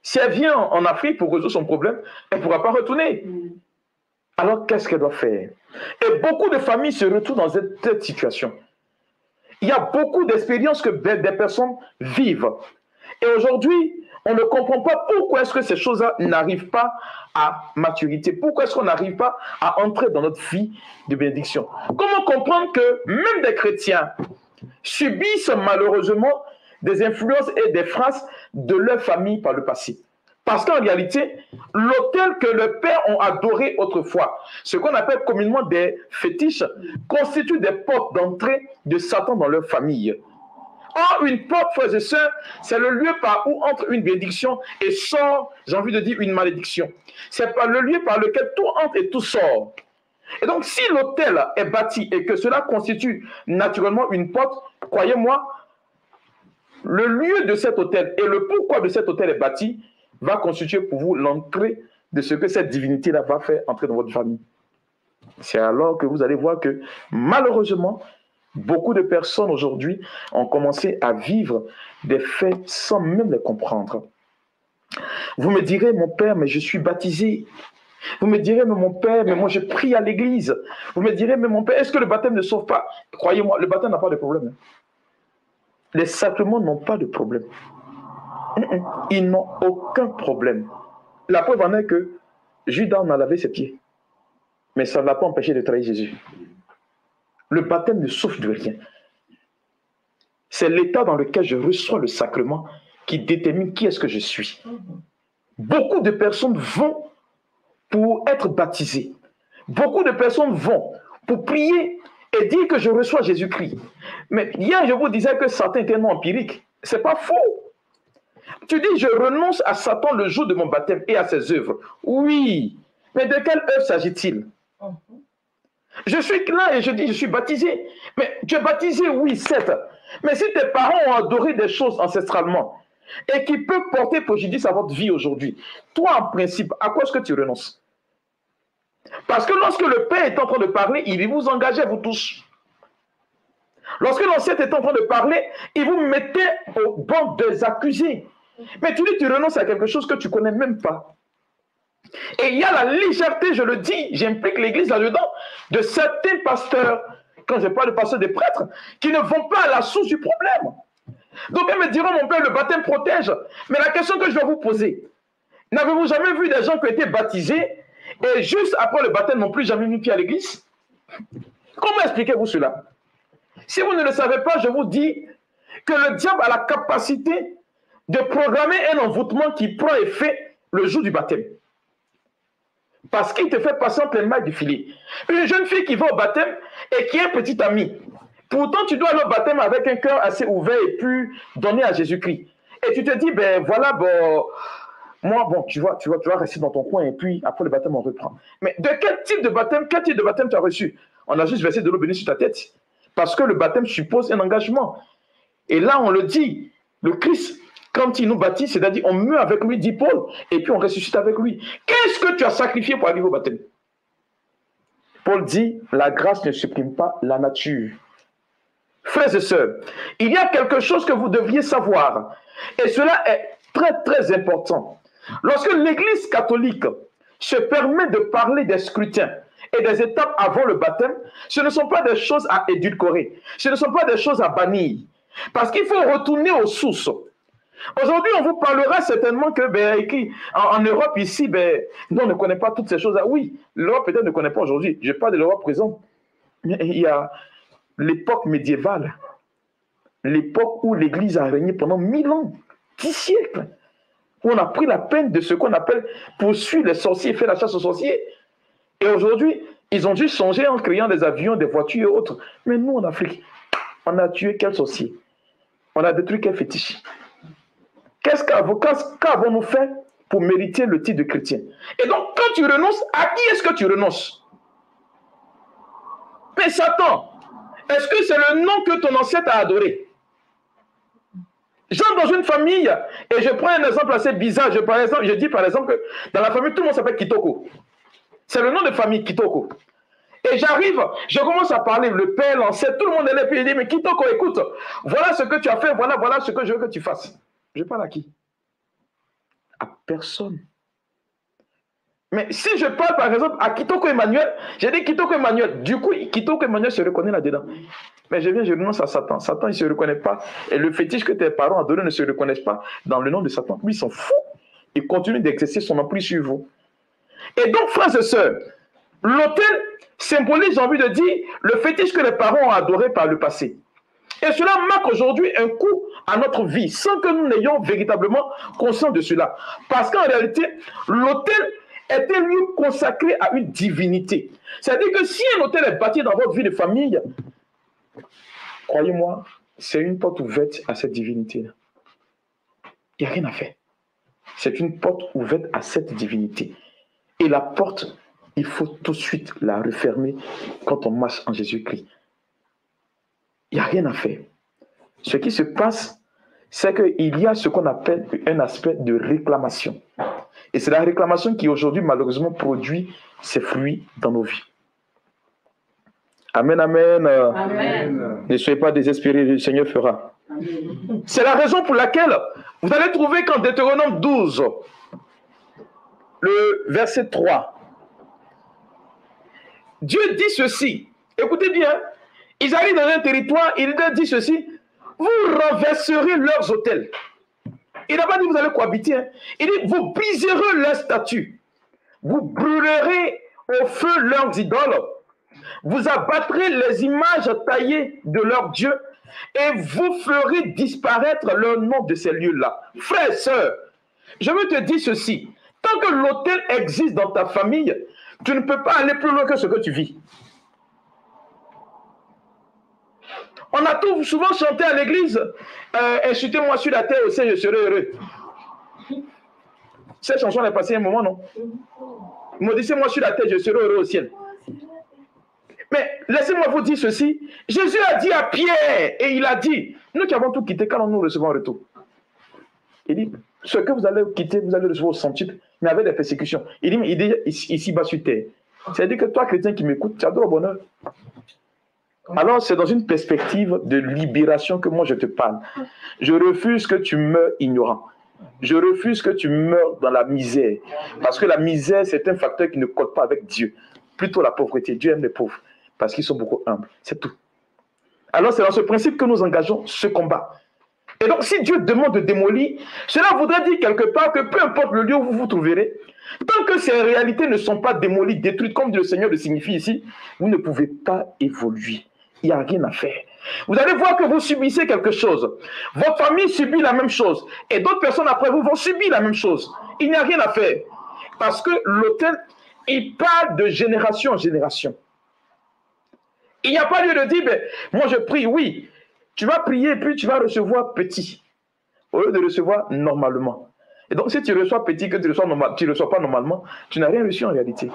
Si elle vient en Afrique pour résoudre son problème, elle ne pourra pas retourner. Alors, qu'est-ce qu'elle doit faire? Et beaucoup de familles se retrouvent dans cette situation. Il y a beaucoup d'expériences que des personnes vivent. Et aujourd'hui, on ne comprend pas pourquoi est-ce que ces choses-là n'arrivent pas à maturité. Pourquoi est-ce qu'on n'arrive pas à entrer dans notre vie de bénédiction? Comment comprendre que même des chrétiens subissent malheureusement des influences et des phrases de leur famille par le passé? Parce qu'en réalité, l'autel que les pères ont adoré autrefois, ce qu'on appelle communément des fétiches, constitue des portes d'entrée de Satan dans leur famille. Or, une porte, frères et sœurs, c'est le lieu par où entre une bénédiction et sort, j'ai envie de dire, une malédiction. C'est pas le lieu par lequel tout entre et tout sort. Et donc, si l'autel est bâti et que cela constitue naturellement une porte, croyez-moi, le lieu de cet autel et le pourquoi de cet autel est bâti va constituer pour vous l'entrée de ce que cette divinité-là va faire entrer dans votre famille. C'est alors que vous allez voir que, malheureusement, beaucoup de personnes aujourd'hui ont commencé à vivre des faits sans même les comprendre. Vous me direz, mon père, mais je suis baptisé. Vous me direz, mais mon père, mais moi je prie à l'église. Vous me direz, mais mon père, est-ce que le baptême ne sauve pas? Croyez-moi, le baptême n'a pas de problème. Les sacrements n'ont pas de problème. Ils n'ont aucun problème. La preuve en est que Judas en a lavé ses pieds. Mais ça ne l'a pas empêché de trahir Jésus. Le baptême ne sauve de rien. C'est l'état dans lequel je reçois le sacrement qui détermine qui est-ce que je suis. Beaucoup de personnes vont pour être baptisées. Beaucoup de personnes vont pour prier et dire que je reçois Jésus-Christ. Mais hier, je vous disais que Satan est tellement empirique. Ce n'est pas faux. Tu dis, je renonce à Satan le jour de mon baptême et à ses œuvres. Oui, mais de quelle œuvre s'agit-il? Je suis là et je dis, je suis baptisé. Mais tu es baptisé, oui, certes. Mais si tes parents ont adoré des choses ancestralement et qui peuvent porter préjudice à votre vie aujourd'hui, toi, en principe, à quoi est-ce que tu renonces? Parce que lorsque le Père est en train de parler, il vous engage, vous tous. Lorsque l'ancêtre est en train de parler, il vous mettait au banc des accusés. Mais tu dis, tu renonces à quelque chose que tu ne connais même pas. Et il y a la légèreté, je le dis, j'implique l'église là-dedans, de certains pasteurs, quand je parle de pasteurs, des prêtres, qui ne vont pas à la source du problème. Donc ils me diront, mon père, le baptême protège. Mais la question que je vais vous poser, n'avez-vous jamais vu des gens qui ont été baptisés et juste après le baptême n'ont plus jamais mis pied à l'église? Comment expliquez-vous cela? Si vous ne le savez pas, je vous dis que le diable a la capacité de programmer un envoûtement qui prend effet le jour du baptême. Parce qu'il te fait passer entre les mailles du filet. Une jeune fille qui va au baptême et qui est un petit ami. Pourtant, tu dois aller au baptême avec un cœur assez ouvert et puis donner à Jésus-Christ. Et tu te dis, ben voilà, bon, moi, bon, tu vas rester dans ton coin et puis après le baptême, on reprend. Mais de quel type de baptême tu as reçu? On a juste versé de l'eau bénie sur ta tête. Parce que le baptême suppose un engagement. Et là, on le dit, le Christ, quand il nous baptise, c'est-à-dire on meurt avec lui, dit Paul, et puis on ressuscite avec lui. Qu'est-ce que tu as sacrifié pour arriver au baptême? Paul dit, la grâce ne supprime pas la nature. Frères et sœurs, il y a quelque chose que vous devriez savoir, et cela est très très important. Lorsque l'Église catholique se permet de parler des scrutins et des étapes avant le baptême, ce ne sont pas des choses à édulcorer, ce ne sont pas des choses à bannir, parce qu'il faut retourner aux sources. Aujourd'hui, on vous parlera certainement que en Europe, ici, nous, on ne connaît pas toutes ces choses-là. Oui, l'Europe peut-être ne connaît pas aujourd'hui. Je parle de l'Europe présente. Mais il y a l'époque médiévale, l'époque où l'Église a régné pendant 1000 ans, 10 siècles, où on a pris la peine de ce qu'on appelle poursuivre les sorciers, faire la chasse aux sorciers. Et aujourd'hui, ils ont dû changer en créant des avions, des voitures et autres. Mais nous, en Afrique, on a tué quel sorcier? On a détruit quel fétiche? Qu'avons-nous fait pour mériter le titre de chrétien? Et donc, quand tu renonces, à qui est-ce que tu renonces? Mais Satan, est-ce que c'est le nom que ton ancêtre a adoré? J'entre dans une famille, et je prends un exemple assez bizarre. Je dis par exemple que dans la famille, tout le monde s'appelle Kitoko. C'est le nom de famille, Kitoko. Et j'arrive, je commence à parler, le père, l'ancêtre, tout le monde est là, puis il dit, mais Kitoko, écoute, voilà ce que tu as fait, voilà ce que je veux que tu fasses. Je parle à qui? À personne. Mais si je parle par exemple à Kitoko Emmanuel, j'ai dit Kitoko Emmanuel, du coup, Kitoko Emmanuel se reconnaît là-dedans. Mais je renonce à Satan. Satan, il ne se reconnaît pas. Et le fétiche que tes parents ont donné ne se reconnaissent pas dans le nom de Satan. Lui, il s'en fout. Il continue d'exercer son emprise sur vous. Et donc, frères et sœurs, l'autel symbolise, j'ai envie de dire, le fétiche que les parents ont adoré par le passé. Et cela marque aujourd'hui un coup à notre vie, sans que nous n'ayons véritablement conscience de cela. Parce qu'en réalité, l'autel est un lieu consacré à une divinité. C'est-à-dire que si un autel est bâti dans votre vie de famille, croyez-moi, c'est une porte ouverte à cette divinité-là. Il n'y a rien à faire. C'est une porte ouverte à cette divinité. Et la porte, il faut tout de suite la refermer quand on marche en Jésus-Christ. Il n'y a rien à faire. Ce qui se passe, c'est qu'il y a ce qu'on appelle un aspect de réclamation. Et c'est la réclamation qui aujourd'hui, malheureusement, produit ses fruits dans nos vies. Amen, amen. Amen. Ne soyez pas désespérés, le Seigneur fera. C'est la raison pour laquelle vous allez trouver qu'en Deutéronome 12, le verset 3, Dieu dit ceci. Écoutez bien. Ils arrivent dans un territoire, il leur dit ceci, vous renverserez leurs autels. Il n'a pas dit vous allez cohabiter. Hein. Il dit vous briserez leurs statues. Vous brûlerez au feu leurs idoles. Vous abattrez les images taillées de leurs dieux et vous ferez disparaître le nom de ces lieux-là. Frères et sœurs, je veux te dire ceci. Tant que l'autel existe dans ta famille, tu ne peux pas aller plus loin que ce que tu vis. On a souvent chanté à l'église, insultez-moi sur la terre, au ciel, je serai heureux. Cette chanson est passée un moment, non? Maudissez-moi sur la terre, je serai heureux au ciel. Mais laissez-moi vous dire ceci. Jésus a dit à Pierre, et il a dit, nous qui avons tout quitté, quand nous recevons un retour. Il dit, ce que vous allez quitter, vous allez recevoir au centuple, mais avec des persécutions. Il dit, mais il est ici-bas sur terre. C'est-à-dire que toi, chrétien qui m'écoutes, tu as droit au bonheur. Alors, c'est dans une perspective de libération que moi je te parle. Je refuse que tu meurs ignorant. Je refuse que tu meurs dans la misère. Parce que la misère, c'est un facteur qui ne colle pas avec Dieu. Plutôt la pauvreté. Dieu aime les pauvres. Parce qu'ils sont beaucoup humbles. C'est tout. Alors, c'est dans ce principe que nous engageons ce combat. Et donc, si Dieu demande de démolir, cela voudrait dire quelque part que peu importe le lieu où vous vous trouverez, tant que ces réalités ne sont pas démolies, détruites, comme le Seigneur le signifie ici, vous ne pouvez pas évoluer. Il n'y a rien à faire. Vous allez voir que vous subissez quelque chose. Votre famille subit la même chose. Et d'autres personnes après vous vont subir la même chose. Il n'y a rien à faire. Parce que l'autel, il parle de génération en génération. Il n'y a pas lieu de dire, ben, moi je prie, oui. Tu vas prier et puis tu vas recevoir petit, au lieu de recevoir normalement. Et donc si tu reçois petit, que tu ne reçois pas normalement, tu n'as rien reçu en réalité.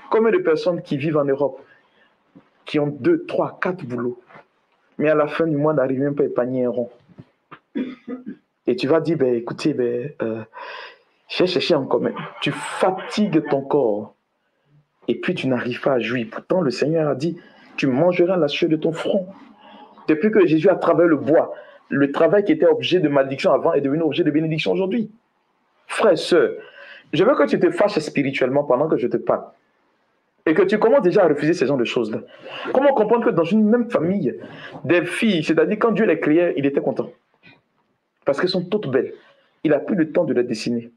Combien de personnes qui vivent en Europe, qui ont 2, 3, 4 boulots, mais à la fin du mois n'arrivent même pas à épargner un rond. Et tu vas dire, ben, écoutez, j'ai cherché en commun. Tu fatigues ton corps et puis tu n'arrives pas à jouir. Pourtant, le Seigneur a dit, tu mangeras la sueur de ton front. Depuis que Jésus a travaillé le bois, le travail qui était objet de malédiction avant est devenu objet de bénédiction aujourd'hui. Frère et sœur, je veux que tu te fâches spirituellement pendant que je te parle. Et que tu commences déjà à refuser ce genre de choses-là. Comment comprendre que dans une même famille, des filles, c'est-à-dire quand Dieu les créait, il était content. Parce qu'elles sont toutes belles. Il n'a plus le temps de les dessiner.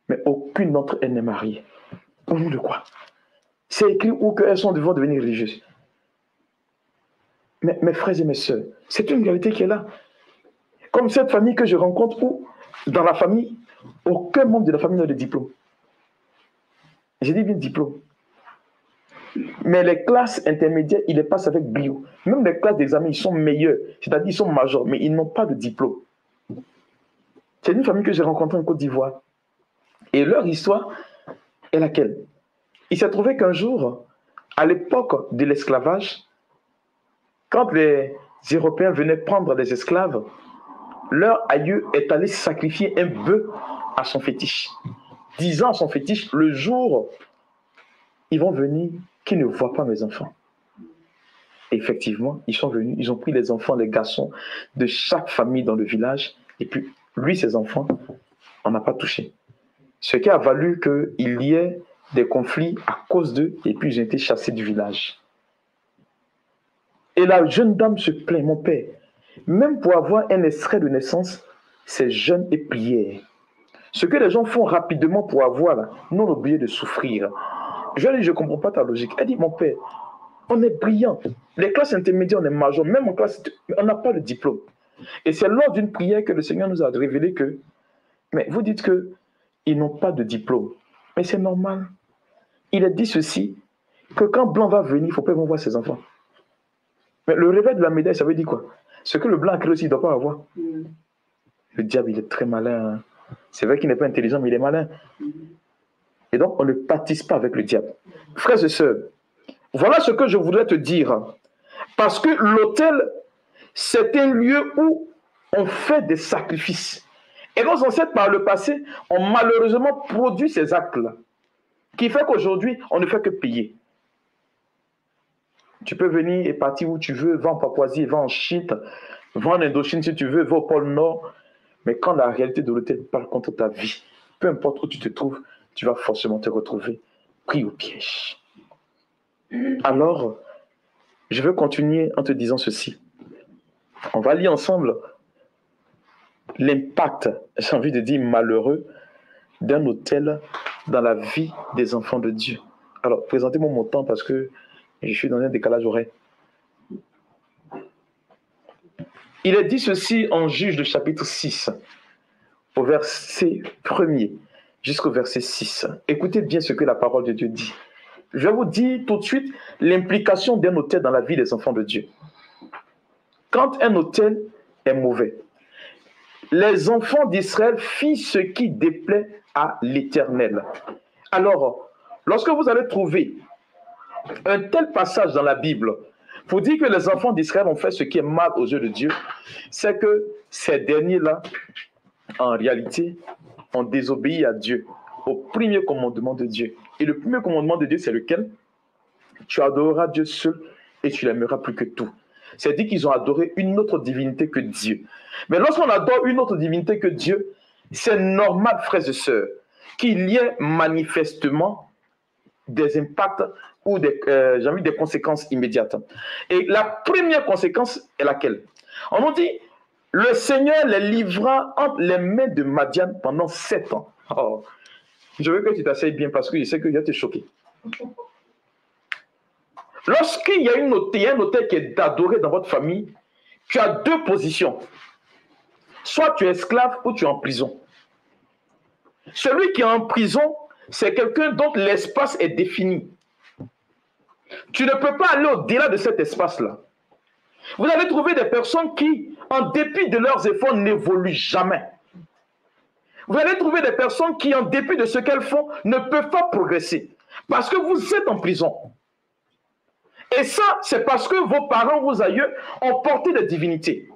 Mais aucune d'entre elles n'est mariée. Au nom de quoi? C'est écrit où qu'elles sont devoir devenir religieuses. Mais mes frères et mes sœurs, c'est une réalité qui est là. Comme cette famille que je rencontre où, dans la famille, aucun membre de la famille n'a de diplôme. J'ai dit bien diplôme. Mais les classes intermédiaires, ils les passent avec brio. Même les classes d'examen, ils sont meilleurs. C'est-à-dire ils sont majors, mais ils n'ont pas de diplôme. C'est une famille que j'ai rencontrée en Côte d'Ivoire. Et leur histoire est laquelle? Il s'est trouvé qu'un jour, à l'époque de l'esclavage, quand les Européens venaient prendre des esclaves, leur aïeux est allé sacrifier un bœuf à son fétiche. Disant à son fétiche, le jour, ils vont venir, qu'ils ne voient pas mes enfants. Et effectivement, ils sont venus, ils ont pris les enfants, les garçons de chaque famille dans le village, et puis lui, ses enfants, on n'a pas touché. Ce qui a valu qu'il y ait des conflits à cause d'eux, et puis ils ont été chassés du village. Et la jeune dame se plaint, mon père, même pour avoir un extrait de naissance, c'est jeûne et prière. Ce que les gens font rapidement pour avoir, là, non oublié de souffrir. Je lui dis, je ne comprends pas ta logique. Elle dit, mon père, on est brillant. Les classes intermédiaires, on est major. Même en classe, on n'a pas de diplôme. Et c'est lors d'une prière que le Seigneur nous a révélé que, mais vous dites qu'ils n'ont pas de diplôme. Mais c'est normal. Il a dit ceci, que quand Blanc va venir, il ne faut pas voir ses enfants. Mais le réveil de la médaille, ça veut dire quoi? Ce que le Blanc a créé aussi, il ne doit pas avoir. Le diable, il est très malin. C'est vrai qu'il n'est pas intelligent, mais il est malin. Et donc, on ne participe pas avec le diable. Frères et sœurs, voilà ce que je voudrais te dire. Parce que l'autel, c'est un lieu où on fait des sacrifices. Et nos ancêtres, par le passé, ont malheureusement produit ces actes-là. Qui fait qu'aujourd'hui, on ne fait que payer. Tu peux venir et partir où tu veux, va en Papouasie, va en Chine, va en Indochine si tu veux, va au pôle Nord. Mais quand la réalité de l'autel parle contre ta vie, peu importe où tu te trouves, tu vas forcément te retrouver pris au piège. Alors, je veux continuer en te disant ceci. On va lire ensemble l'impact, j'ai envie de dire malheureux, d'un autel dans la vie des enfants de Dieu. Alors, présentez-moi mon temps parce que je suis dans un décalage horaire. Il est dit ceci en Juge de chapitre 6, au verset 1er jusqu'au verset 6. Écoutez bien ce que la parole de Dieu dit. Je vais vous dire tout de suite l'implication d'un autel dans la vie des enfants de Dieu. Quand un autel est mauvais, les enfants d'Israël firent ce qui déplaît à l'Éternel. Alors, lorsque vous allez trouver un tel passage dans la Bible pour dire que les enfants d'Israël ont fait ce qui est mal aux yeux de Dieu, c'est que ces derniers-là, en réalité, ont désobéi à Dieu, au premier commandement de Dieu. Et le premier commandement de Dieu, c'est lequel? Tu adoreras Dieu seul et tu l'aimeras plus que tout. C'est-à-dire qu'ils ont adoré une autre divinité que Dieu. Mais lorsqu'on adore une autre divinité que Dieu, c'est normal, frères et sœurs, qu'il y ait manifestement des impacts ou des conséquences immédiates. Et la première conséquence est laquelle? On nous dit, Le Seigneur les livra entre les mains de Madian pendant 7 ans. Oh, je veux que tu t'asseyes bien parce que je sais que je vais te choquer. Lorsqu'il y a un autel qui est adoré dans votre famille, tu as 2 positions. Soit tu es esclave ou tu es en prison. Celui qui est en prison, c'est quelqu'un dont l'espace est défini. Tu ne peux pas aller au-delà de cet espace-là. Vous allez trouver des personnes qui, en dépit de leurs efforts, n'évoluent jamais. Vous allez trouver des personnes qui, en dépit de ce qu'elles font, ne peuvent pas progresser. Parce que vous êtes en prison. Et ça, c'est parce que vos parents, vos aïeux, ont porté des divinités.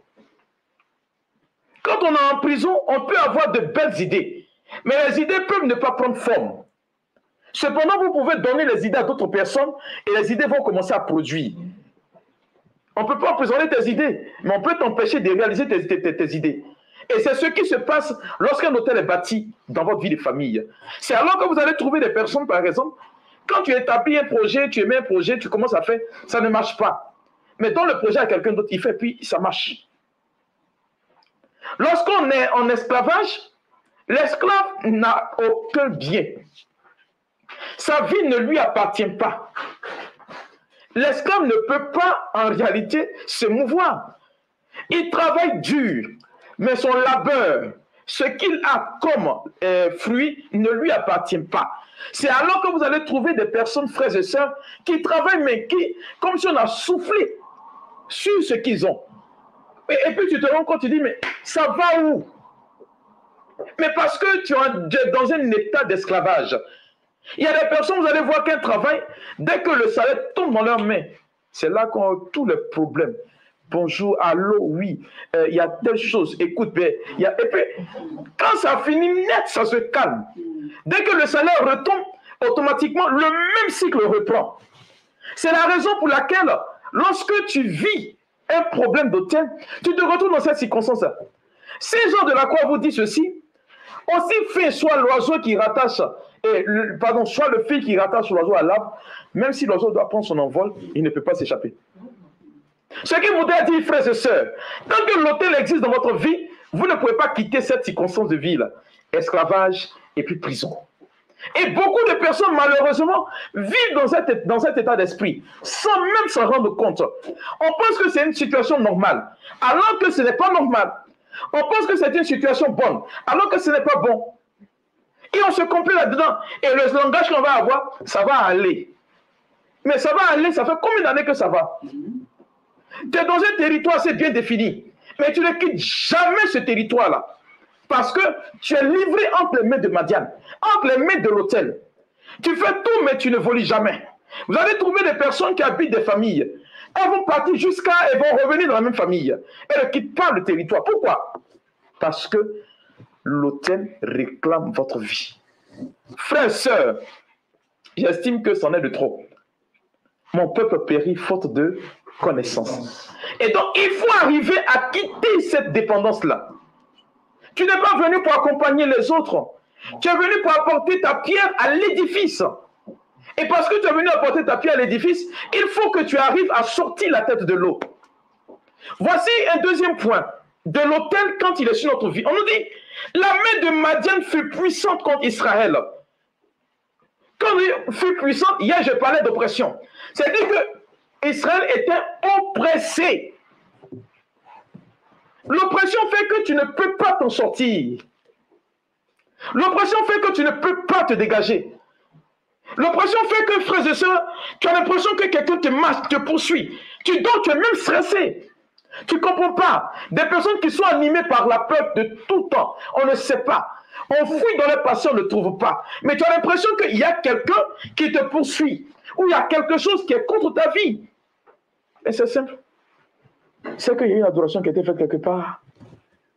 Quand on est en prison, on peut avoir de belles idées. Mais les idées peuvent ne pas prendre forme. Cependant, vous pouvez donner les idées à d'autres personnes et les idées vont commencer à produire. On ne peut pas emprisonner tes idées, mais on peut t'empêcher de réaliser tes idées. Et c'est ce qui se passe lorsqu'un hôtel est bâti dans votre vie de famille. C'est alors que vous allez trouver des personnes, par exemple, quand tu établis un projet, tu émets un projet, tu commences à faire, ça ne marche pas. Mais dans le projet à quelqu'un d'autre, il fait, puis ça marche. Lorsqu'on est en esclavage, l'esclave n'a aucun bien. Sa vie ne lui appartient pas. L'esclave ne peut pas, en réalité, se mouvoir. Il travaille dur, mais son labeur, ce qu'il a comme fruit, ne lui appartient pas. C'est alors que vous allez trouver des personnes, frères et sœurs, qui travaillent, mais qui, comme si on a soufflé sur ce qu'ils ont. Et puis tu te rends compte, tu dis, mais ça va où? Mais parce que tu es dans un état d'esclavage. Il y a des personnes, vous allez voir qu'un travail, dès que le salaire tombe dans leurs mains, c'est là qu'on a tous les problèmes. Bonjour, allô, oui, il y a telle chose, écoute, et puis, quand ça finit net, ça se calme. Dès que le salaire retombe, automatiquement, le même cycle reprend. C'est la raison pour laquelle, lorsque tu vis un problème d'hôtel, tu te retrouves dans cette circonstance-là. Si Jean de la Croix vous dit ceci, aussi fin soit l'oiseau qui rattache, soit le fil qui rattache l'oiseau à l'arbre, même si l'oiseau doit prendre son envol, il ne peut pas s'échapper. Ce qui voudrait dire, frères et sœurs, tant que l'hôtel existe dans votre vie, vous ne pouvez pas quitter cette circonstance de vie-là. Esclavage et puis prison. Et beaucoup de personnes, malheureusement, vivent dans cet état d'esprit, sans même s'en rendre compte. On pense que c'est une situation normale, alors que ce n'est pas normal. On pense que c'est une situation bonne, alors que ce n'est pas bon. Et on se complaît là-dedans. Et le langage qu'on va avoir, ça va aller. Mais ça va aller, ça fait combien d'années que ça va? Tu es dans un territoire assez bien défini, mais tu ne quittes jamais ce territoire-là. Parce que tu es livré entre les mains de Madian, entre les mains de l'hôtel. Tu fais tout, mais tu ne volis jamais. Vous allez trouver des personnes qui habitent des familles. Elles vont partir elles vont revenir dans la même famille. Elles ne quittent pas le territoire. Pourquoi? Parce que l'hôtel réclame votre vie. Frères et sœurs, j'estime que c'en est de trop. Mon peuple périt faute de connaissance. Et donc, il faut arriver à quitter cette dépendance-là. Tu n'es pas venu pour accompagner les autres. Tu es venu pour apporter ta pierre à l'édifice. Et parce que tu es venu apporter ta pierre à l'édifice, il faut que tu arrives à sortir la tête de l'eau. Voici un deuxième point de l'autel quand il est sur notre vie. On nous dit, la main de Madian fut puissante contre Israël. Quand il fut puissante, hier je parlais d'oppression. C'est-à-dire que Israël était oppressé. L'oppression fait que tu ne peux pas t'en sortir. L'oppression fait que tu ne peux pas te dégager. L'oppression fait que, frères et sœurs, tu as l'impression que quelqu'un te marche, te poursuit. Tu es même stressé. Tu ne comprends pas. Des personnes qui sont animées par la peur de tout temps, on ne sait pas. On fouille dans les passé, on ne trouve pas. Mais tu as l'impression qu'il y a quelqu'un qui te poursuit. Ou il y a quelque chose qui est contre ta vie. Et c'est simple. C'est qu'il y a une adoration qui a été faite quelque part.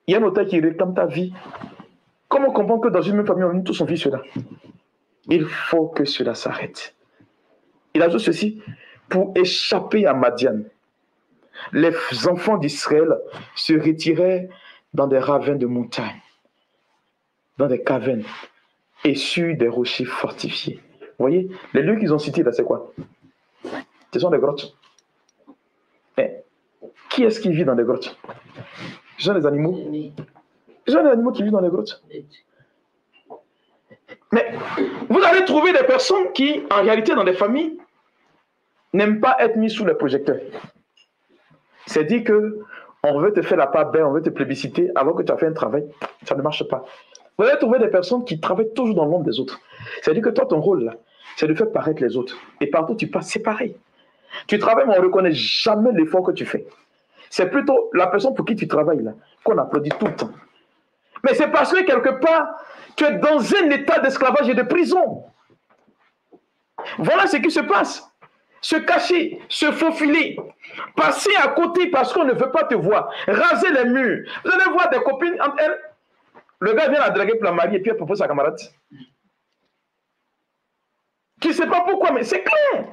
Il y a un autel qui réclame ta vie. Comment comprendre que dans une même famille, on a tous envie cela? Il faut que cela s'arrête. Il ajoute ceci, pour échapper à Madian, les enfants d'Israël se retiraient dans des ravins de montagne, dans des cavernes et sur des rochers fortifiés. Vous voyez, les lieux qu'ils ont cités là, c'est quoi? Ce sont des grottes. Mais qui est-ce qui vit dans des grottes? Ce sont les animaux. Ce sont les animaux qui vivent dans les grottes. Mais vous allez trouver des personnes qui, en réalité, dans des familles, n'aiment pas être mis sous les projecteurs. C'est dit que on veut te faire la part belle, on veut te plébisciter, alors que tu as fait un travail, ça ne marche pas. Vous allez trouver des personnes qui travaillent toujours dans l'ombre des autres. C'est-à-dire que toi, ton rôle, là, c'est de faire paraître les autres. Et partout tu passes, c'est pareil. Tu travailles, mais on ne reconnaît jamais l'effort que tu fais. C'est plutôt la personne pour qui tu travailles, là, qu'on applaudit tout le temps. Mais c'est parce que quelque part, tu es dans un état d'esclavage et de prison. Voilà ce qui se passe. Se cacher, se faufiler, passer à côté parce qu'on ne veut pas te voir, raser les murs. Vous allez voir des copines entre elles. Le gars vient la draguer pour la marier et puis elle propose sa camarade. Tu ne sais pas pourquoi, mais c'est clair.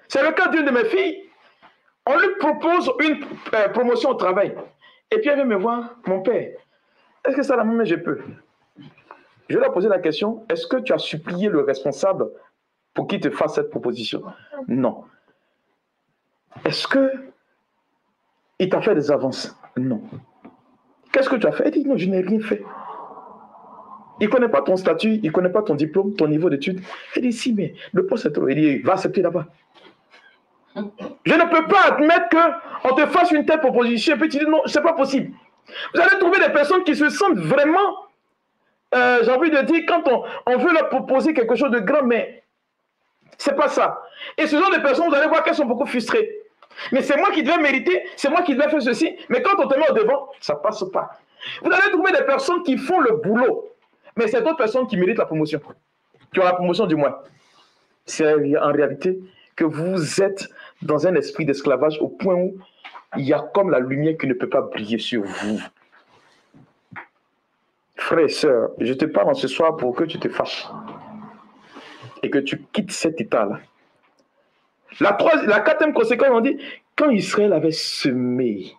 C'est le cas d'une de mes filles. On lui propose une promotion au travail. Et puis elle vient me voir, mon père, est-ce que ça la maman je peux? Je lui ai posé la question, est-ce que tu as supplié le responsable pour qu'il te fasse cette proposition? Non. Est-ce qu'il t'a fait des avances? Non. Qu'est-ce que tu as fait? Elle dit, non, je n'ai rien fait. Il ne connaît pas ton statut, il ne connaît pas ton diplôme, ton niveau d'études. Elle dit, si, mais le poste est trop. Il dit, va accepter là-bas. Je ne peux pas admettre qu'on te fasse une telle proposition et puis tu dis, non, ce n'est pas possible. Vous allez trouver des personnes qui se sentent vraiment, j'ai envie de dire, quand on veut leur proposer quelque chose de grand, mais ce n'est pas ça. Et ce genre de personnes, vous allez voir qu'elles sont beaucoup frustrées. Mais c'est moi qui devais mériter, c'est moi qui devais faire ceci. Mais quand on te met au devant, ça ne passe pas. Vous allez trouver des personnes qui font le boulot, mais c'est d'autres personnes qui méritent la promotion, qui ont la promotion du moins. C'est en réalité que vous êtes dans un esprit d'esclavage au point où il y a comme la lumière qui ne peut pas briller sur vous. Frère et sœur, je te parle ce soir pour que tu te fâches et que tu quittes cet état-là. La quatrième conséquence, on dit, quand Israël avait semé,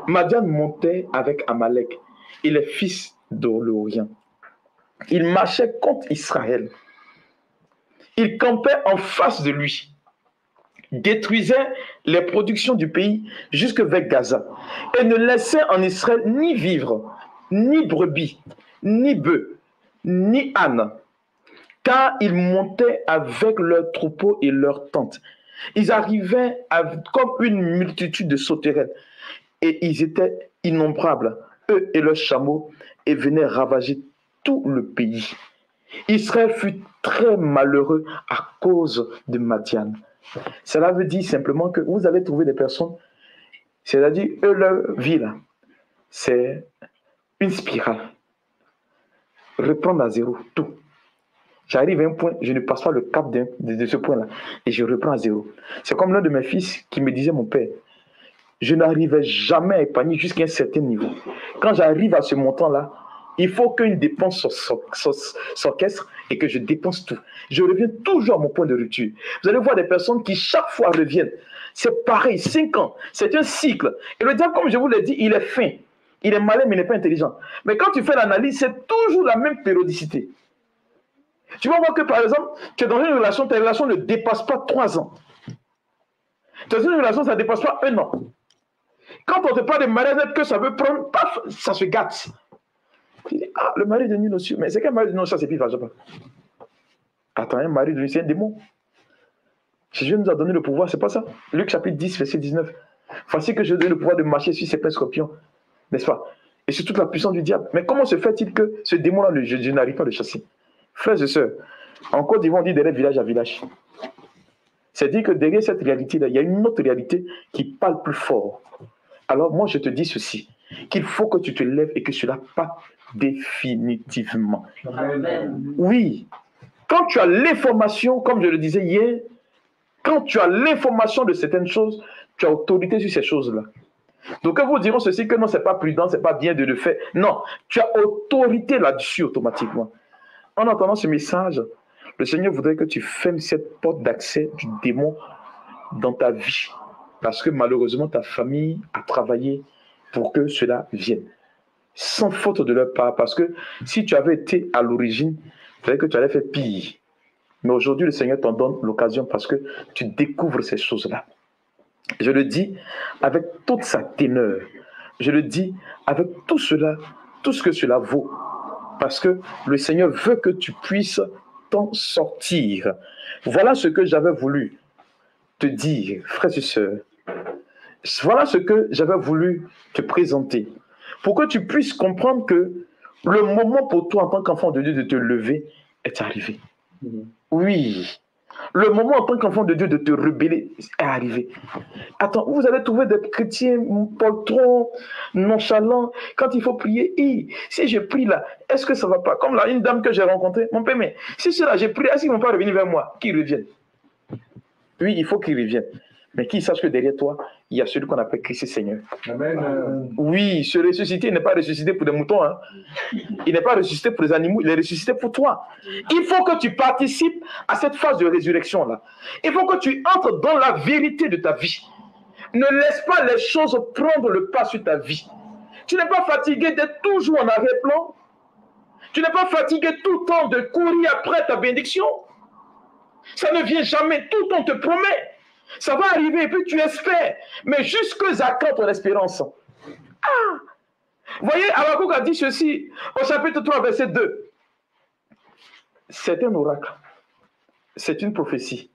Madian montait avec Amalek et les fils de l'Orient. Ils marchaient contre Israël. Ils campaient en face de lui, détruisaient les productions du pays jusque vers Gaza et ne laissaient en Israël ni vivre, ni brebis, ni bœufs, ni ânes, car ils montaient avec leurs troupeaux et leurs tentes. Ils arrivaient comme une multitude de sauterelles et ils étaient innombrables, eux et leurs chameaux, et venaient ravager tout le pays. Israël fut très malheureux à cause de Madian. Cela veut dire simplement que vous allez trouver des personnes, c'est-à-dire eux, leur vie là, c'est une spirale. Reprendre à zéro, tout. J'arrive à un point, je ne passe pas le cap de ce point-là et je reprends à zéro. C'est comme l'un de mes fils qui me disait, mon père, je n'arrivais jamais à épargner jusqu'à un certain niveau. Quand j'arrive à ce montant-là, il faut qu'une dépense s'orchestre et que je dépense tout. Je reviens toujours à mon point de rupture. Vous allez voir des personnes qui chaque fois reviennent. C'est pareil, 5 ans, c'est un cycle. Et le diable, comme je vous l'ai dit, il est fin. Il est malin, mais il n'est pas intelligent. Mais quand tu fais l'analyse, c'est toujours la même périodicité. Tu vas voir que, par exemple, tu es dans une relation, ta relation ne dépasse pas 3 ans. Tu es dans une relation, ça ne dépasse pas 1 an. Quand on te parle de mariage, que ça veut prendre, paf, ça se gâte. Tu dis, ah, le mari de nuit, monsieur. Mais c'est qu'un mari de nuit, ça, c'est pire, pas. Attends, un mari de nuit, c'est un démon. Jésus nous a donné le pouvoir, c'est pas ça. Luc chapitre 10, verset 19. Voici que je donne le pouvoir de marcher sur ces pins scorpions, n'est-ce pas? Et sur toute la puissance du diable. Mais comment se fait-il que ce démon-là, je n'arrive pas à le chasser? Frères et sœurs, en Côte d'Ivoire, on dit derrière village à village. C'est-à-dire que derrière cette réalité-là, il y a une autre réalité qui parle plus fort. Alors moi, je te dis ceci, qu'il faut que tu te lèves et que cela parte définitivement. Amen. Oui. Quand tu as l'information, comme je le disais hier, quand tu as l'information de certaines choses, tu as autorité sur ces choses-là. Donc, quand vous diront ceci, que non, ce n'est pas prudent, ce n'est pas bien de le faire. Non, tu as autorité là-dessus automatiquement. En entendant ce message, le Seigneur voudrait que tu fermes cette porte d'accès du démon dans ta vie. Parce que malheureusement, ta famille a travaillé pour que cela vienne. Sans faute de leur part. Parce que si tu avais été à l'origine, il fallait que tu allais faire pire. Mais aujourd'hui, le Seigneur t'en donne l'occasion parce que tu découvres ces choses-là. Je le dis avec toute sa teneur. Je le dis avec tout cela, tout ce que cela vaut. Parce que le Seigneur veut que tu puisses t'en sortir. Voilà ce que j'avais voulu te dire, frères et sœurs. Voilà ce que j'avais voulu te présenter. Pour que tu puisses comprendre que le moment pour toi en tant qu'enfant de Dieu de te lever est arrivé. Oui. Le moment en tant qu'enfant de Dieu de te rebeller est arrivé. Attends, vous allez trouver des chrétiens poltrons, nonchalants, quand il faut prier. Si je prie là, est-ce que ça ne va pas? Comme là, une dame que j'ai rencontrée, mon père, mais si cela, j'ai prié, est-ce qu'ils ne vont pas revenir vers moi? Qu'ils reviennent. Oui, il faut qu'ils reviennent. Mais qu'ils sachent que derrière toi, il y a celui qu'on appelle Christ Seigneur. Amen. Oui, se ressusciter, il n'est pas ressuscité pour des moutons. Hein. Il n'est pas ressuscité pour les animaux, il est ressuscité pour toi. Il faut que tu participes à cette phase de résurrection-là. Il faut que tu entres dans la vérité de ta vie. Ne laisse pas les choses prendre le pas sur ta vie. Tu n'es pas fatigué d'être toujours en arrière-plan. Tu n'es pas fatigué tout le temps de courir après ta bénédiction. Ça ne vient jamais, tout le temps on te promet. Ça va arriver et puis tu espères. Mais jusque à quand ton espérance? Ah! Vous voyez, Habakkuk a dit ceci au chapitre 3, verset 2. C'est un oracle. C'est une prophétie.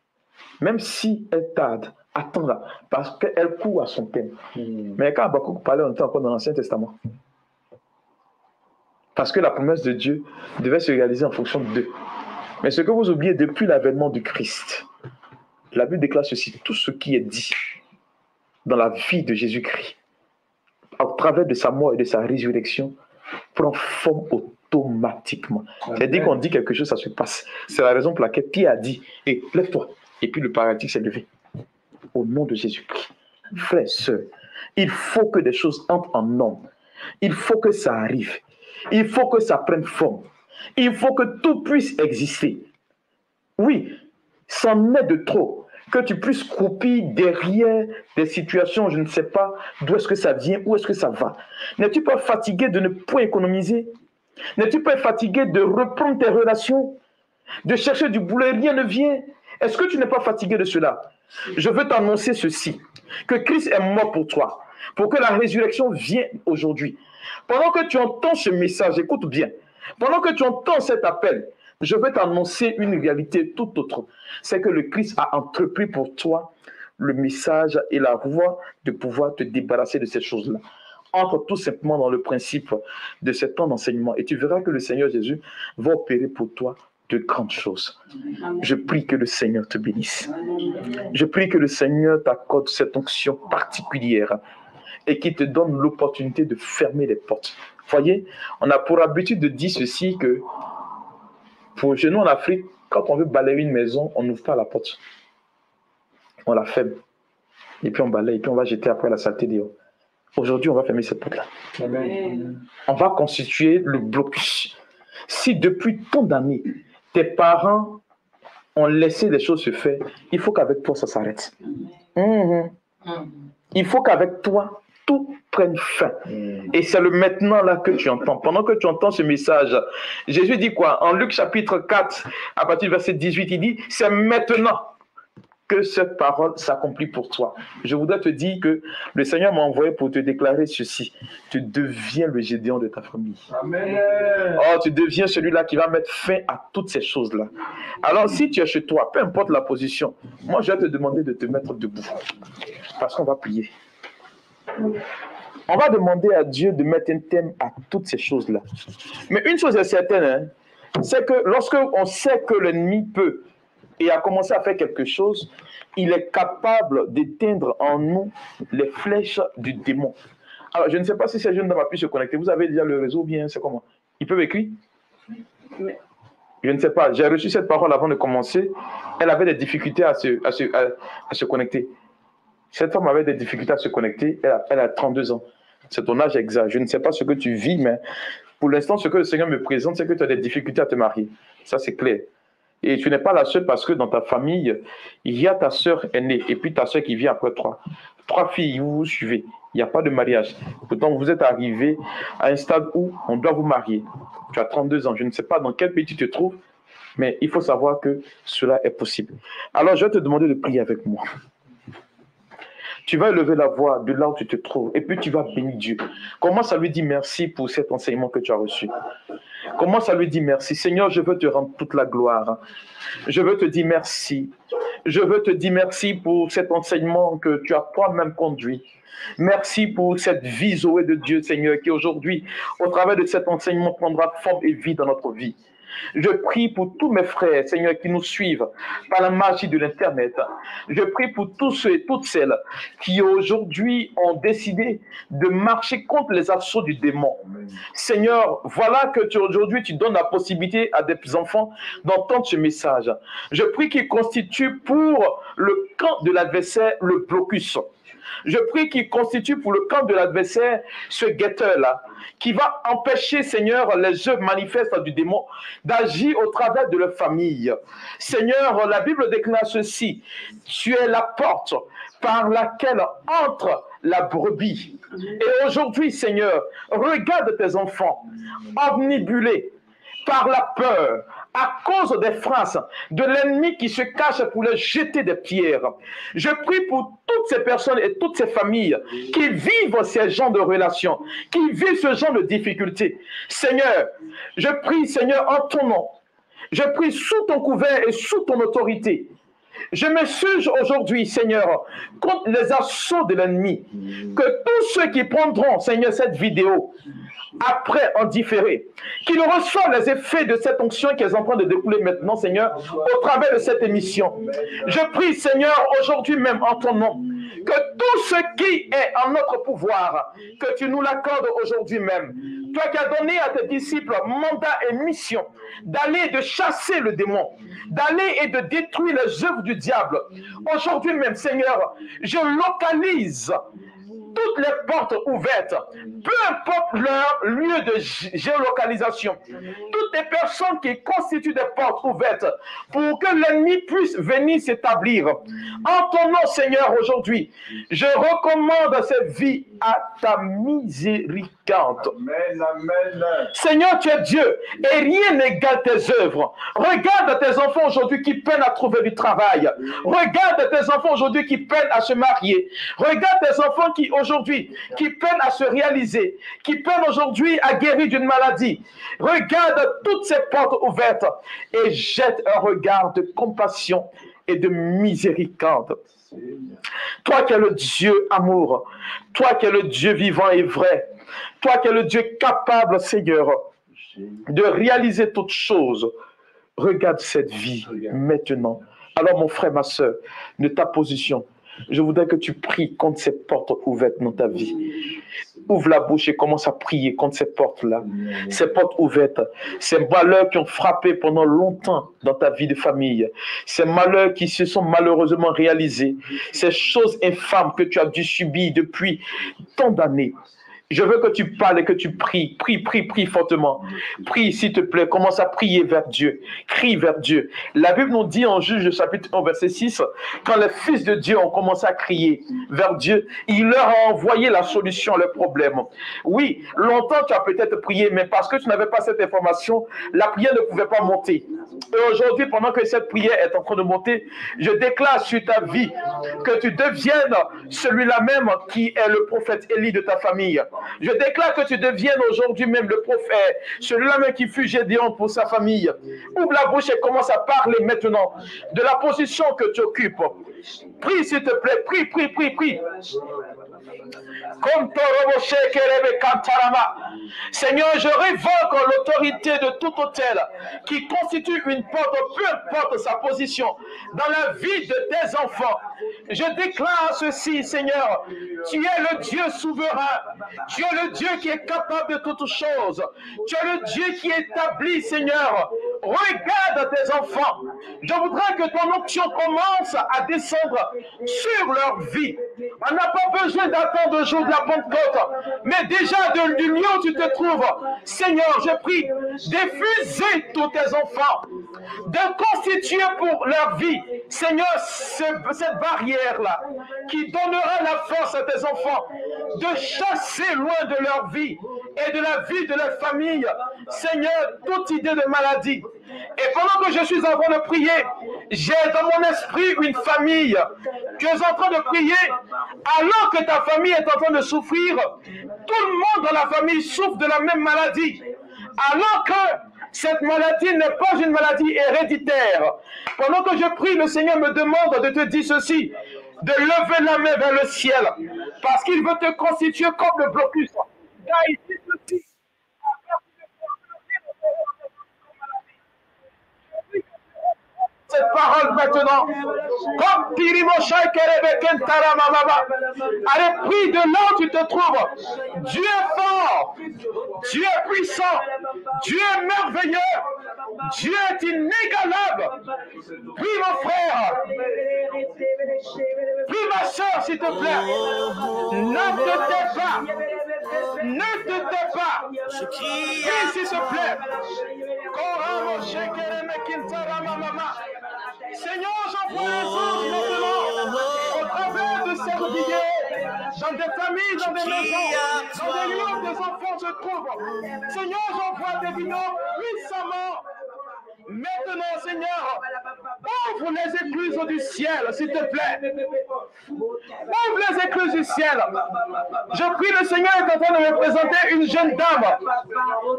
Même si elle tarde, attends-la. Parce qu'elle court à son thème. Mais quand Habakkuk parlait, on était encore dans l'Ancien Testament. Parce que la promesse de Dieu devait se réaliser en fonction d'eux. Mais ce que vous oubliez depuis l'avènement du Christ, la Bible déclare ceci, tout ce qui est dit dans la vie de Jésus-Christ, à travers de sa mort et de sa résurrection, prend forme automatiquement. C'est-à-dire qu'on dit quelque chose, ça se passe. C'est la raison pour laquelle Pierre a dit, lève-toi. Et puis le paralytique s'est levé. Au nom de Jésus-Christ. Frères, sœurs, il faut que des choses entrent en homme. Il faut que ça arrive. Il faut que ça prenne forme. Il faut que tout puisse exister. Oui, c'en est de trop. Que tu puisses croupir derrière des situations, je ne sais pas d'où est-ce que ça vient, où est-ce que ça va. N'es-tu pas fatigué de ne point économiser? N'es-tu pas fatigué de reprendre tes relations, de chercher du boulot, rien ne vient? Est-ce que tu n'es pas fatigué de cela? Je veux t'annoncer ceci, que Christ est mort pour toi, pour que la résurrection vienne aujourd'hui. Pendant que tu entends ce message, écoute bien, pendant que tu entends cet appel, je veux t'annoncer une réalité tout autre. C'est que le Christ a entrepris pour toi le message et la voie de pouvoir te débarrasser de ces choses-là. Entre tout simplement dans le principe de cet temps d'enseignement et tu verras que le Seigneur Jésus va opérer pour toi de grandes choses. Je prie que le Seigneur te bénisse. Je prie que le Seigneur t'accorde cette onction particulière et qu'il te donne l'opportunité de fermer les portes. Voyez, on a pour habitude de dire ceci que chez nous en Afrique, quand on veut balayer une maison, on n'ouvre pas la porte. On la ferme. Et puis on balaye, et puis on va jeter après la saleté dehors. Aujourd'hui, on va fermer cette porte-là. On va constituer le blocus. Si depuis tant d'années, tes parents ont laissé les choses se faire, il faut qu'avec toi, ça s'arrête. Il faut qu'avec toi, tout prenne fin. Et c'est le maintenant là que tu entends. Pendant que tu entends ce message, Jésus dit quoi? En Luc chapitre 4, à partir du verset 18, il dit, c'est maintenant que cette parole s'accomplit pour toi. Je voudrais te dire que le Seigneur m'a envoyé pour te déclarer ceci. Tu deviens le Gédéon de ta famille. Amen. Oh, tu deviens celui-là qui va mettre fin à toutes ces choses-là. Alors, si tu es chez toi, peu importe la position, moi, je vais te demander de te mettre debout. Parce qu'on va prier. On va demander à Dieu de mettre un thème à toutes ces choses-là. Mais une chose est certaine, c'est que lorsque on sait que l'ennemi peut et a commencé à faire quelque chose, il est capable d'éteindre en nous les flèches du démon. Alors, je ne sais pas si ces jeunes ont pu se connecter. Vous avez déjà le réseau ou bien c'est comment? Ils peuvent écrire? Je ne sais pas. J'ai reçu cette parole avant de commencer. Elle avait des difficultés à se connecter. Cette femme avait des difficultés à se connecter. Elle a 32 ans. C'est ton âge exact. Je ne sais pas ce que tu vis, mais pour l'instant, ce que le Seigneur me présente, c'est que tu as des difficultés à te marier. Ça, c'est clair. Et tu n'es pas la seule parce que dans ta famille, il y a ta sœur aînée et puis ta sœur qui vient après toi. 3 filles, vous vous suivez. Il n'y a pas de mariage. Pourtant, vous êtes arrivé à un stade où on doit vous marier. Tu as 32 ans. Je ne sais pas dans quel pays tu te trouves, mais il faut savoir que cela est possible. Alors, je vais te demander de prier avec moi. Tu vas élever la voix de là où tu te trouves et puis tu vas bénir Dieu. Commence à lui dire merci pour cet enseignement que tu as reçu. Commence à lui dire merci. Seigneur, je veux te rendre toute la gloire. Je veux te dire merci. Je veux te dire merci pour cet enseignement que tu as toi-même conduit. Merci pour cette vie Zoé de Dieu, Seigneur, qui aujourd'hui, au travers de cet enseignement, prendra forme et vie dans notre vie. Je prie pour tous mes frères, Seigneur, qui nous suivent par la magie de l'Internet. Je prie pour tous ceux et toutes celles qui aujourd'hui ont décidé de marcher contre les assauts du démon. Seigneur, voilà que aujourd'hui tu donnes la possibilité à des enfants d'entendre ce message. Je prie qu'il constitue pour le camp de l'adversaire le blocus. Je prie qu'il constitue pour le camp de l'adversaire ce guetteur-là, qui va empêcher, Seigneur, les œuvres manifestes du démon d'agir au travers de leur famille. Seigneur, la Bible déclare ceci: tu es la porte par laquelle entre la brebis. Et aujourd'hui, Seigneur, regarde tes enfants omnibulés par la peur, à cause des phrases de l'ennemi qui se cache pour les jeter des pierres. Je prie pour toutes ces personnes et toutes ces familles qui vivent ces genres de relations, qui vivent ce genre de difficultés. Seigneur, je prie, Seigneur, en ton nom. Je prie sous ton couvert et sous ton autorité. Je me suge aujourd'hui, Seigneur, contre les assauts de l'ennemi. Que tous ceux qui prendront, Seigneur, cette vidéo, après en différé, qu'ils reçoivent les effets de cette onction qui est en train de découler maintenant, Seigneur, au travers de cette émission. Je prie, Seigneur, aujourd'hui même en ton nom, que tout ce qui est en notre pouvoir, que tu nous l'accordes aujourd'hui même. Toi qui as donné à tes disciples mandat et mission d'aller et de chasser le démon, d'aller et de détruire les œuvres du diable. Aujourd'hui même, Seigneur, je localise toutes les portes ouvertes, peu importe leur lieu de géolocalisation, toutes les personnes qui constituent des portes ouvertes pour que l'ennemi puisse venir s'établir. En ton nom, Seigneur, aujourd'hui, je recommande cette vie à ta miséricorde.
Amen, amen.
Seigneur, tu es Dieu et rien n'égale tes œuvres. Regarde tes enfants aujourd'hui qui peinent à trouver du travail. Regarde tes enfants aujourd'hui qui peinent à se marier. Regarde tes enfants qui aujourd'hui qui peinent à se réaliser, qui peinent aujourd'hui à guérir d'une maladie. Regarde toutes ces portes ouvertes et jette un regard de compassion et de miséricorde. Toi qui es le Dieu amour, toi qui es le Dieu vivant et vrai, toi qui es le Dieu capable, Seigneur, de réaliser toutes choses, regarde cette vie maintenant. Alors mon frère, ma soeur, de ta position, je voudrais que tu pries contre ces portes ouvertes dans ta vie. Ouvre la bouche et commence à prier contre ces portes-là. Ces portes ouvertes. Ces malheurs qui ont frappé pendant longtemps dans ta vie de famille. Ces malheurs qui se sont malheureusement réalisés. Ces choses infâmes que tu as dû subir depuis tant d'années. Je veux que tu parles et que tu pries. Prie fortement. Prie, s'il te plaît. Commence à prier vers Dieu. Crie vers Dieu. La Bible nous dit en Juge chapitre 1, verset 6, quand les fils de Dieu ont commencé à crier vers Dieu, il leur a envoyé la solution à leurs problèmes. Oui, longtemps tu as peut-être prié, mais parce que tu n'avais pas cette information, la prière ne pouvait pas monter. Et aujourd'hui, pendant que cette prière est en train de monter, je déclare sur ta vie que tu deviennes celui-là même qui est le prophète Élie de ta famille. Je déclare que tu deviennes aujourd'hui même le prophète, celui-là même qui fut Gédéon pour sa famille. Ouvre la bouche et commence à parler maintenant de la position que tu occupes. Prie s'il te plaît, prie. Seigneur, je révoque l'autorité de tout autel qui constitue une porte, peu importe sa position, dans la vie de tes enfants. Je déclare ceci, Seigneur, tu es le Dieu souverain, tu es le Dieu qui est capable de toutes choses, tu es le Dieu qui établit, Seigneur. Regarde tes enfants. Je voudrais que ton onction commence à descendre sur leur vie. On n'a pas besoin d'attendre le jour de la Pentecôte, mais déjà du lieu où tu te trouves, Seigneur, je prie, diffuser tous tes enfants, de constituer pour leur vie, Seigneur, cette barrière-là, qui donnera la force à tes enfants de chasser loin de leur vie et de la vie de leur famille, Seigneur, toute idée de maladie. Et pendant que je suis en train de prier, j'ai dans mon esprit une famille. Tu es en train de prier alors que ta famille est en train de souffrir. Tout le monde dans la famille souffre de la même maladie. Alors que cette maladie n'est pas une maladie héréditaire. Pendant que je prie, le Seigneur me demande de te dire ceci, de lever la main vers le ciel, parce qu'il veut te constituer comme le blocus. Car il dit ceci, cette parole maintenant, comme allez, prie de là où tu te trouves. Dieu est fort, Dieu est puissant, Dieu est merveilleux, Dieu est inégalable. Prie mon frère, prie ma soeur s'il te plaît. Ne te tais pas, ne te tais pas. Prie s'il te plaît. Seigneur, j'envoie les anges maintenant au travers de cette vidéo, dans des familles, dans des maisons, dans des lieux où des enfants se trouvent. Seigneur, j'envoie des vidéos puissamment. Maintenant, Seigneur, ouvre les écluses du ciel, s'il te plaît. Ouvre les écluses du ciel. Je prie, le Seigneur est en train de me présenter une jeune dame.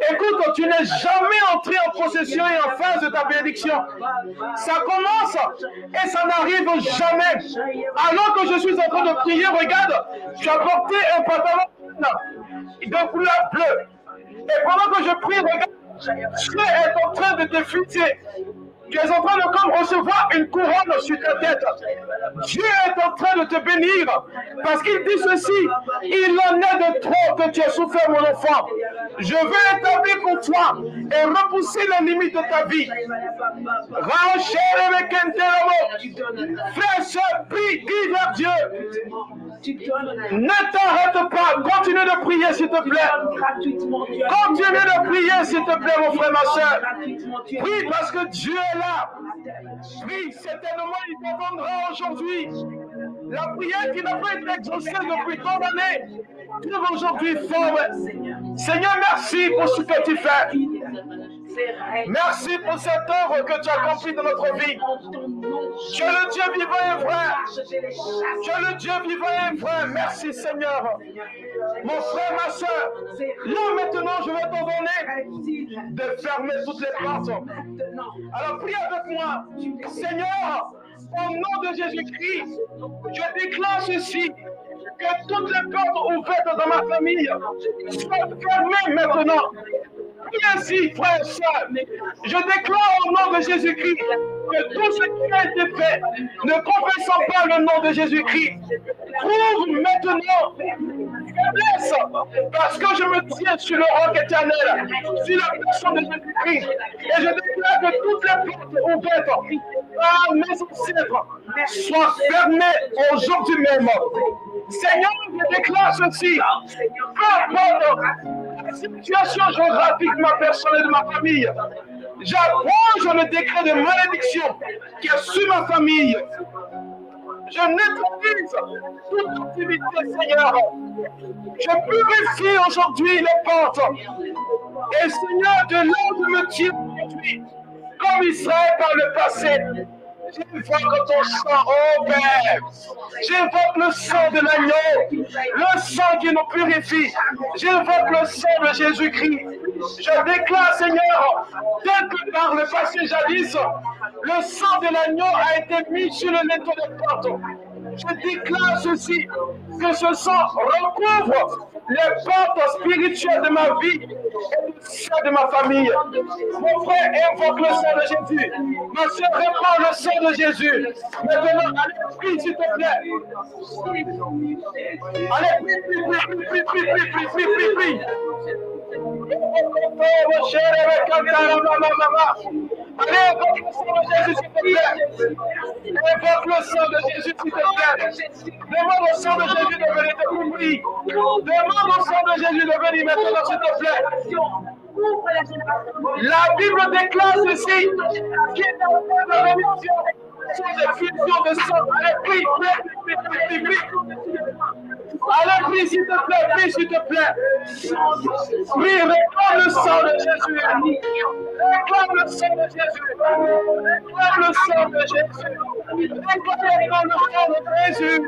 Écoute, tu n'es jamais entré en possession et en phase de ta bénédiction. Ça commence et ça n'arrive jamais. Alors que je suis en train de prier, regarde, tu as porté un pantalon de couleur bleue. Et pendant que je prie, regarde, Dieu est en train de te fixer. Tu es en train de comme recevoir une couronne sur ta tête. Dieu est en train de te bénir parce qu'il dit ceci, il en est de trop que tu as souffert, mon enfant. Je vais établir pour toi et repousser les limites de ta vie. Frère, sœur, prie vers Dieu. Ne t'arrête pas, continue de prier s'il te plaît. Continue de prier s'il te plaît, mon frère, ma soeur. Prie parce que Dieu est là. Prie, certainement il t'entendra aujourd'hui. La prière qui n'a pas été exaucée depuis tant d'années trouve aujourd'hui forme. Seigneur, merci pour ce que tu fais. Merci pour cette œuvre que tu as accomplie dans notre vie. Tu es le Dieu vivant et vrai. Tu es le Dieu vivant et vrai. Merci Seigneur. Mon frère, ma soeur, là maintenant je vais t'ordonner de fermer toutes les portes. Alors prie avec moi. Seigneur, au nom de Jésus-Christ, je déclare ceci, que toutes les portes ouvertes dans ma famille soient fermées maintenant. Ainsi, frère et soeur, je déclare au nom de Jésus-Christ que tout ce qui a été fait, ne confessant pas le nom de Jésus-Christ, trouve maintenant faiblesse, parce que je me tiens sur le roc éternel, sur la personne de Jésus-Christ, et je déclare que toutes les portes ouvertes par mes ancêtres soient fermées aujourd'hui même. Seigneur, je déclare ceci, peu importe la situation géographique de ma personne et de ma famille, j'approche le décret de malédiction qui est sur ma famille. Je neutralise toute activité, Seigneur. Je purifie aujourd'hui les portes. Et Seigneur, de là où je me tiens aujourd'hui, comme Israël par le passé, j'invoque ton sang, oh Père. J'invoque le sang de l'agneau, le sang qui nous purifie. J'invoque le sang de Jésus-Christ. Je déclare, Seigneur, tel que par le passé jadis, le sang de l'agneau a été mis sur le linteau de porte. Je déclare ceci, que ce sang recouvre les portes spirituelles de ma vie et celles de ma famille. Mon frère invoque le sang de Jésus. Ma soeur répand le sang de Jésus. Maintenant, allez, prie s'il te plaît. Allez, prie. Allez, invoque le sang de Jésus, s'il te plaît. Invoque le sang de Jésus, s'il te plaît. Demande au sang de Jésus de venir te couvrir. Demande au sang de Jésus de venir maintenant, s'il te plaît. La Bible déclare ceci, qui est dans la rémission sur des fusions de sang. Allez, prie. Allez, prie, s'il te plaît, prie, s'il te plaît. Prie, réclame le sang de Jésus. Réclame le sang de Jésus. Réclame le sang de Jésus. Réclame le sang de Jésus.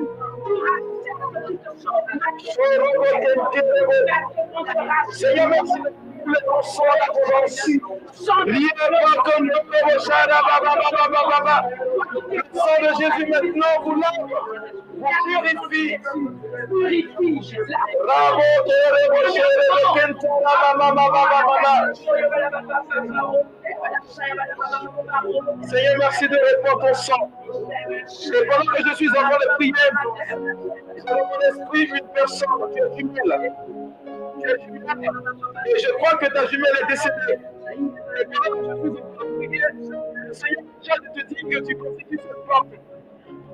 Seigneur, merci pour le sang de la présence. Le sang de Jésus maintenant vous lave, vous purifie. Seigneur, merci de répondre ton sang. Et pendant que je suis en train de prier, dans mon esprit, une personne qui est jumelle. Et je crois que ta jumelle est décédée. Et pendant que je suis en train de prier, le Seigneur déjà te dit que tu constitues cette porte.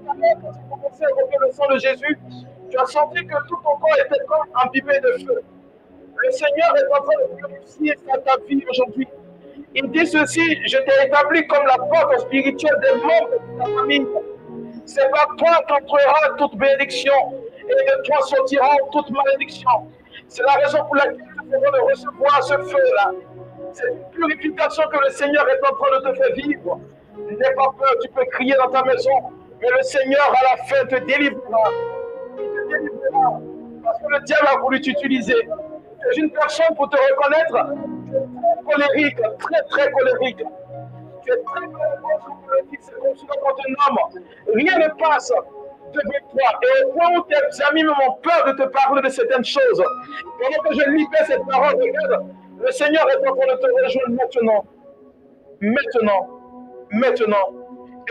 Quand tu commençais à refaire le sang de Jésus, tu as senti que tout ton corps était comme imbibé de feu. Le Seigneur est en train de purifier ta vie aujourd'hui. Il dit ceci, je t'ai établi comme la porte spirituelle des membres de ta famille. C'est par toi qu'entrera toute bénédiction et de toi sortira toute malédiction. C'est la raison pour laquelle tu devrais recevoir ce feu-là. C'est une purification que le Seigneur est en train de te faire vivre. N'aie pas peur, tu peux crier dans ta maison, mais le Seigneur à la fin te délivrera. Il te délivrera parce que le diable a voulu t'utiliser. Tu es une personne pour te reconnaître, tu es très colérique, très colérique. Tu es très colérique, c'est comme si quand un homme, rien ne passe devant toi. Et au point où tes amis m'ont peur de te parler de certaines choses, pendant que je libère cette parole, regarde, le Seigneur est en train de te rejoindre maintenant. Maintenant.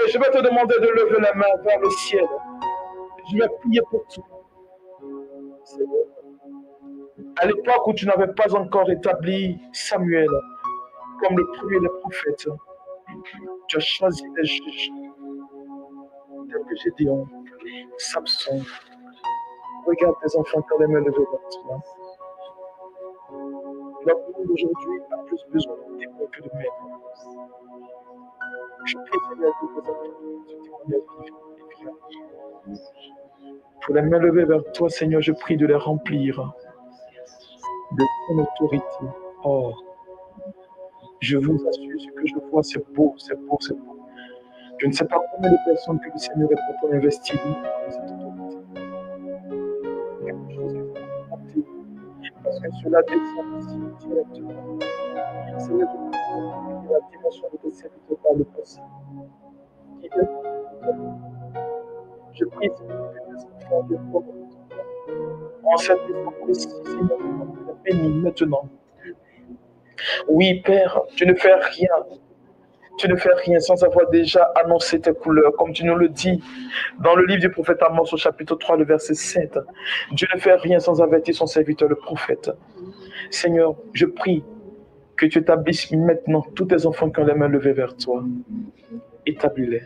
Et je vais te demander de lever la main vers le ciel. Je vais prier pour toi. À l'époque où tu n'avais pas encore établi Samuel comme le premier des prophètes, tu as choisi des juges tels que Gédéon, Samson. Regarde tes enfants quand les mains levées vers toi. Le monde d'aujourd'hui a plus besoin de témoins que de maîtres. Je prie, Seigneur, que tes enfants se témoignent vivre et vivre. Pour les mains levées vers toi, Seigneur, je prie de les remplir de ton autorité. Oh, je vous assure, ce que je vois, c'est beau. Je ne sais pas combien de personnes que le Seigneur est en train d'investir dans cette autorité. Quelque chose que vous comptez, parce que cela descend ici directement. Seigneur, je prie que la dimension de tes serviteurs par le passé. Je prie, Seigneur, que tes enfants viennent voir en cette maison précise, Seigneur, bénis maintenant. Oui, Père, tu ne fais rien. Tu ne fais rien sans avoir déjà annoncé tes couleurs, comme tu nous le dis dans le livre du prophète Amos au chapitre 3, le verset 7. Dieu ne fait rien sans avertir son serviteur, le prophète. Seigneur, je prie que tu établisses maintenant tous tes enfants qui ont les mains levées vers toi. Établis-les.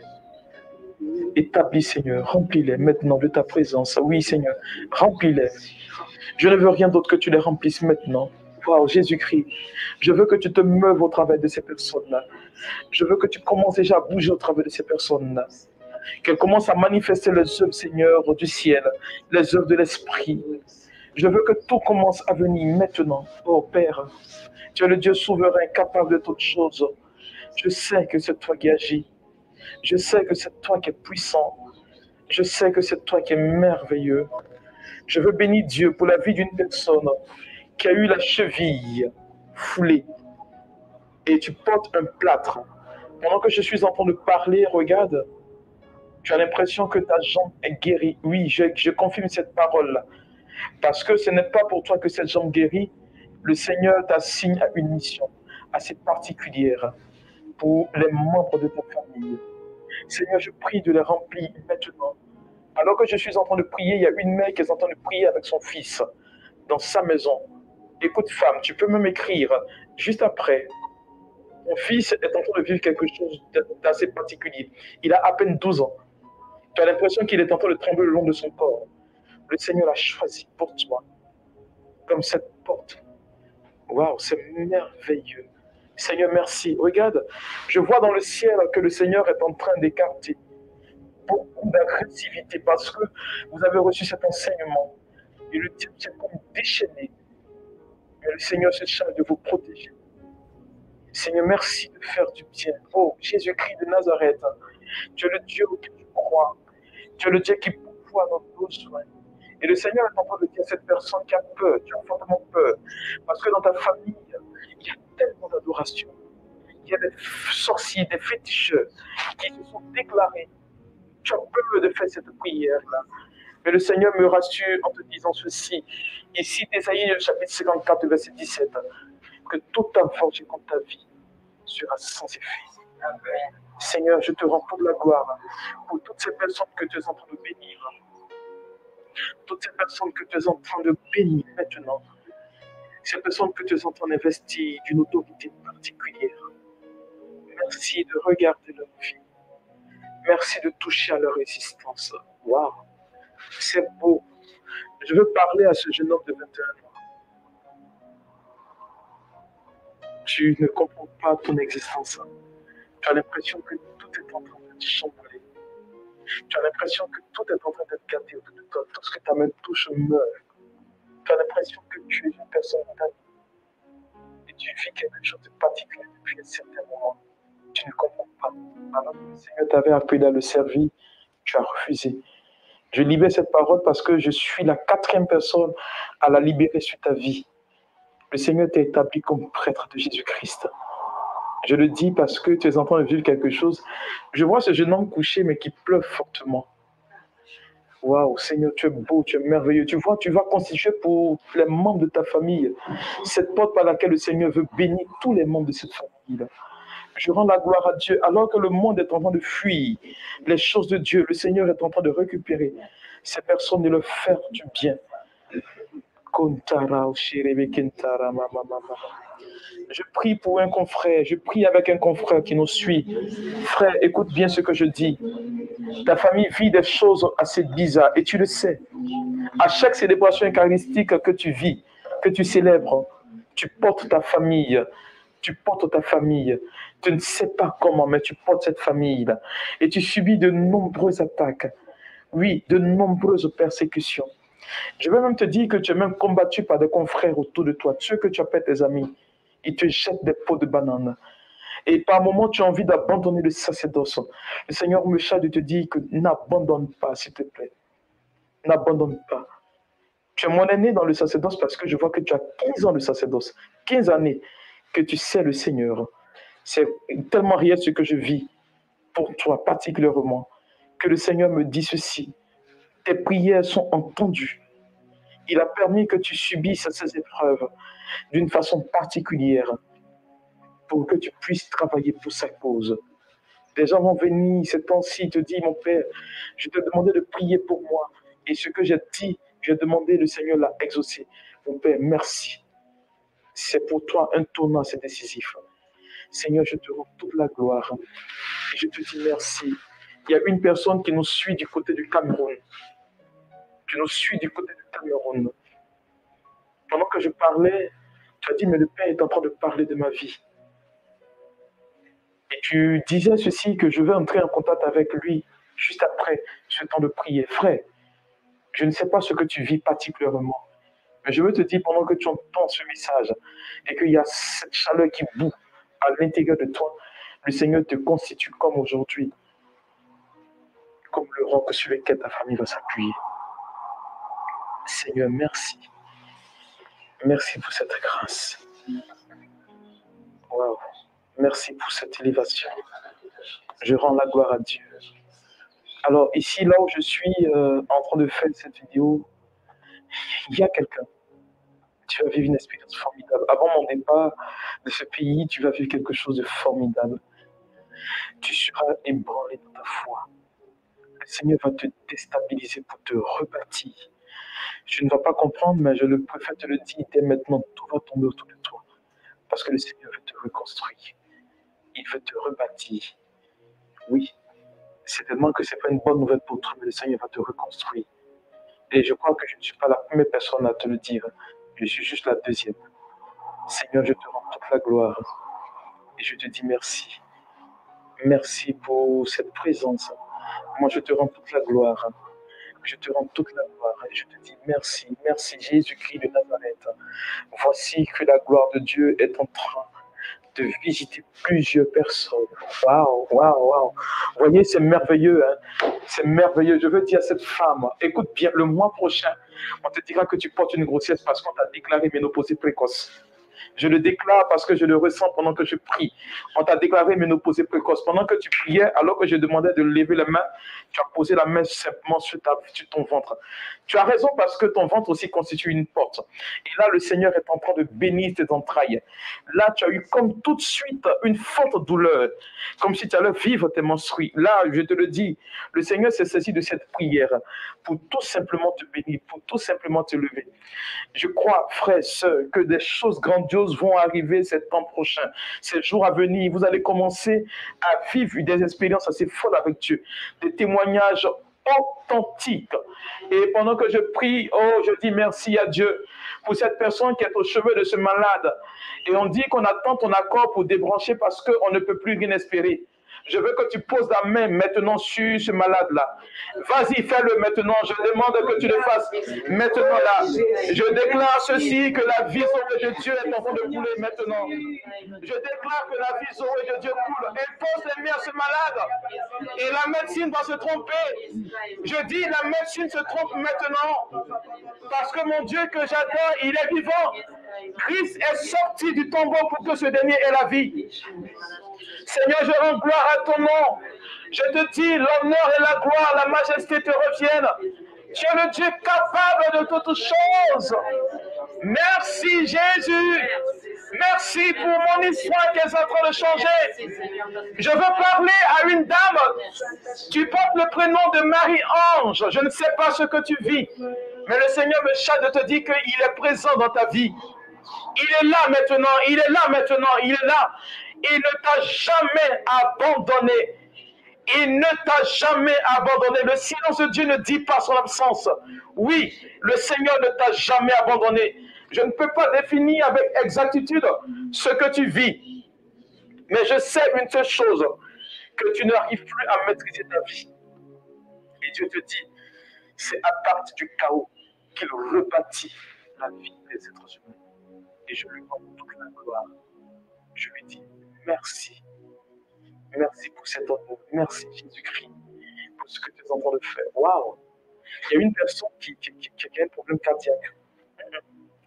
Établis, Seigneur, remplis-les maintenant de ta présence. Oui, Seigneur, remplis-les. Je ne veux rien d'autre que tu les remplisses maintenant. Wow, Jésus-Christ, je veux que tu te meuves au travers de ces personnes-là. Je veux que tu commences déjà à bouger au travers de ces personnes-là. Qu'elles commencent à manifester les œuvres, Seigneur, du ciel, les œuvres de l'Esprit. Je veux que tout commence à venir maintenant. Oh Père, tu es le Dieu souverain, capable de toutes choses. Je sais que c'est toi qui agis. Je sais que c'est toi qui es puissant. Je sais que c'est toi qui es merveilleux. Je veux bénir Dieu pour la vie d'une personne qui a eu la cheville foulée et tu portes un plâtre. Pendant que je suis en train de parler, regarde, tu as l'impression que ta jambe est guérie. Oui, je confirme cette parole-là. Parce que ce n'est pas pour toi que cette jambe guérit. Le Seigneur t'assigne à une mission assez particulière pour les membres de ta famille. Seigneur, je prie de les remplir maintenant. Alors que je suis en train de prier, il y a une mère qui est en train de prier avec son fils dans sa maison. Écoute, femme, tu peux même écrire juste après. Mon fils est en train de vivre quelque chose d'assez particulier. Il a à peine 12 ans. Tu as l'impression qu'il est en train de trembler le long de son corps. Le Seigneur l'a choisi pour toi, comme cette porte. Waouh, c'est merveilleux. Seigneur, merci. Regarde, je vois dans le ciel que le Seigneur est en train d'écarter beaucoup d'agressivité parce que vous avez reçu cet enseignement. Et le diable s'est comme déchaîné. Mais le Seigneur se charge de vous protéger. Seigneur, merci de faire du bien. Oh, Jésus-Christ de Nazareth, tu es le Dieu auquel je crois. Tu es le Dieu qui pourvoit nos besoins. Et le Seigneur est en train de dire à cette personne qui a peur, tu as fortement peur. Parce que dans ta famille, il y a tellement d'adoration. Il y a des sorciers, des féticheurs qui se sont déclarés. Tu as peur de faire cette prière-là. Mais le Seigneur me rassure en te disant ceci. Ici, Ésaïe, chapitre 54, verset 17, que toute âme forgée contre ta vie sera sans effet. Seigneur, je te rends toute la gloire pour toutes ces personnes que tu es en train de bénir. Toutes ces personnes que tu es en train de bénir maintenant. Ces personnes que tu es en train d'investir d'une autorité particulière. Merci de regarder leur vie. Merci de toucher à leur existence. Waouh, c'est beau. Je veux parler à ce jeune homme de 21 ans. Tu ne comprends pas ton existence. Tu as l'impression que tout est en train de te chambouler. Tu as l'impression que tout est en train d'être gâté autour de toi. Tout ce que ta main touche meurt. Tu as l'impression que tu es une personne damnée. Et tu vis quelque chose de particulier depuis un certain moment. Tu ne comprends pas. Alors que le Seigneur t'avait appelé à le servir, tu as refusé. Je libère cette parole parce que je suis la 4e personne à la libérer sur ta vie. Le Seigneur t'a établi comme prêtre de Jésus-Christ. Je le dis parce que tu es en train de vivre quelque chose. Je vois ce jeune homme couché, mais qui pleure fortement. Waouh, Seigneur, tu es beau, tu es merveilleux. Tu vois, tu vas constituer pour les membres de ta famille cette porte par laquelle le Seigneur veut bénir tous les membres de cette famille-là. Je rends la gloire à Dieu. Alors que le monde est en train de fuir les choses de Dieu, le Seigneur est en train de récupérer ces personnes et leur faire du bien. Je prie pour un confrère, je prie avec un confrère qui nous suit. Frère, écoute bien ce que je dis. Ta famille vit des choses assez bizarres et tu le sais. À chaque célébration eucharistique que tu vis, que tu célèbres, tu portes ta famille. Tu portes ta famille. Tu ne sais pas comment, mais tu portes cette famille-là. Et tu subis de nombreuses attaques. Oui, de nombreuses persécutions. Je vais même te dire que tu es même combattu par des confrères autour de toi, ceux que tu appelles tes amis. Ils te jettent des pots de banane. Et par moments, tu as envie d'abandonner le sacerdoce. Le Seigneur me charge de te dire que n'abandonne pas, s'il te plaît. N'abandonne pas. Tu es mon aîné dans le sacerdoce parce que je vois que tu as 15 ans de sacerdoce. 15 années que tu sais le Seigneur. C'est tellement réel ce que je vis pour toi particulièrement que le Seigneur me dit ceci. Tes prières sont entendues. Il a permis que tu subisses ces épreuves d'une façon particulière pour que tu puisses travailler pour sa cause. Des gens vont venir ces temps-ci te dire, mon Père, je te demandais de prier pour moi. Et ce que j'ai dit, j'ai demandé, le Seigneur l'a exaucé. Mon Père, merci. C'est pour toi un tournant, c'est décisif. Seigneur, je te rends toute la gloire. Et je te dis merci. Il y a une personne qui nous suit du côté du Cameroun. Qui nous suit du côté du Cameroun. Pendant que je parlais, tu as dit, mais le Père est en train de parler de ma vie. Et tu disais ceci, que je vais entrer en contact avec lui juste après ce temps de prière. Frère, je ne sais pas ce que tu vis particulièrement, mais je veux te dire, pendant que tu entends ce message et qu'il y a cette chaleur qui bout à l'intérieur de toi, le Seigneur te constitue comme aujourd'hui, comme le roc sur lequel ta famille va s'appuyer. Seigneur, merci. Merci pour cette grâce. Waouh. Merci pour cette élévation. Je rends la gloire à Dieu. Alors ici, là où je suis en train de faire cette vidéo, il y a quelqu'un. Tu vas vivre une expérience formidable. Avant mon départ de ce pays, tu vas vivre quelque chose de formidable. Tu seras ébranlé dans ta foi. Le Seigneur va te déstabiliser pour te rebâtir. Je ne vais pas comprendre, mais je le préfère te le dire dès maintenant, tout va tomber autour de toi. Parce que le Seigneur veut te reconstruire. Il veut te rebâtir. Oui, c'est tellement que ce n'est pas une bonne nouvelle pour toi, mais le Seigneur va te reconstruire. Et je crois que je ne suis pas la première personne à te le dire. Je suis juste la deuxième. Seigneur, je te rends toute la gloire. Et je te dis merci. Merci pour cette présence. Moi, je te rends toute la gloire. Je te rends toute la gloire. et je te dis merci, merci Jésus-Christ de Nazareth. Voici que la gloire de Dieu est en train de visiter plusieurs personnes. Waouh, waouh, waouh. Vous voyez, c'est merveilleux, hein? C'est merveilleux. Je veux dire à cette femme, écoute bien, le mois prochain, on te dira que tu portes une grossesse parce qu'on t'a déclaré ménopausée précoce. Je le déclare parce que je le ressens pendant que je prie. On t'a déclaré ménopausée précoce. Pendant que tu priais, alors que je demandais de lever la main, tu as posé la main simplement sur ton ventre. Tu as raison parce que ton ventre aussi constitue une porte. Et là, le Seigneur est en train de bénir tes entrailles. Là, tu as eu comme tout de suite une forte douleur, comme si tu allais vivre tes menstrues. Là, je te le dis, le Seigneur s'est saisi de cette prière pour tout simplement te bénir, pour tout simplement te lever. Je crois, frères, sœurs, que des choses grandioses vont arriver ces temps prochains, ces jours à venir. Vous allez commencer à vivre des expériences assez folles avec Dieu, des témoignages authentiques. Et pendant que je prie, oh, je dis merci à Dieu pour cette personne qui est au chevet de ce malade. Et on dit qu'on attend ton accord pour débrancher parce qu'on ne peut plus rien espérer. Je veux que tu poses la main maintenant sur ce malade-là. Vas-y, fais-le maintenant. Je demande que tu le fasses maintenant là. Je déclare ceci, que la vie sauvée de Dieu est en train de couler maintenant. Je déclare que la vie sauvée de Dieu coule. Et pose les mains à ce malade. Et la médecine va se tromper. Je dis, la médecine se trompe maintenant. Parce que mon Dieu que j'adore, il est vivant. Christ est sorti du tombeau pour que ce dernier ait la vie. Seigneur, je rends gloire à ton nom. Je te dis, l'honneur et la gloire, la majesté te reviennent. Tu es le Dieu capable de toutes choses. Merci Jésus. Merci pour mon histoire qui est en train de changer. Je veux parler à une dame. Tu portes le prénom de Marie-Ange. Je ne sais pas ce que tu vis. Mais le Seigneur me charge de te dire qu'il est présent dans ta vie. Il est là maintenant. Il est là maintenant. Il est là. Il ne t'a jamais abandonné. Il ne t'a jamais abandonné. Le silence de Dieu ne dit pas son absence. Oui, le Seigneur ne t'a jamais abandonné. Je ne peux pas définir avec exactitude ce que tu vis. Mais je sais une seule chose, que tu n'arrives plus à maîtriser ta vie. Et Dieu te dit, c'est à partir du chaos qu'il rebâtit la vie des êtres humains. Et je lui rends toute la gloire. Je lui dis, merci. Merci pour cet honneur. Merci Jésus-Christ pour ce que tu es en train de faire. Waouh! Il y a une personne qui a un problème cardiaque.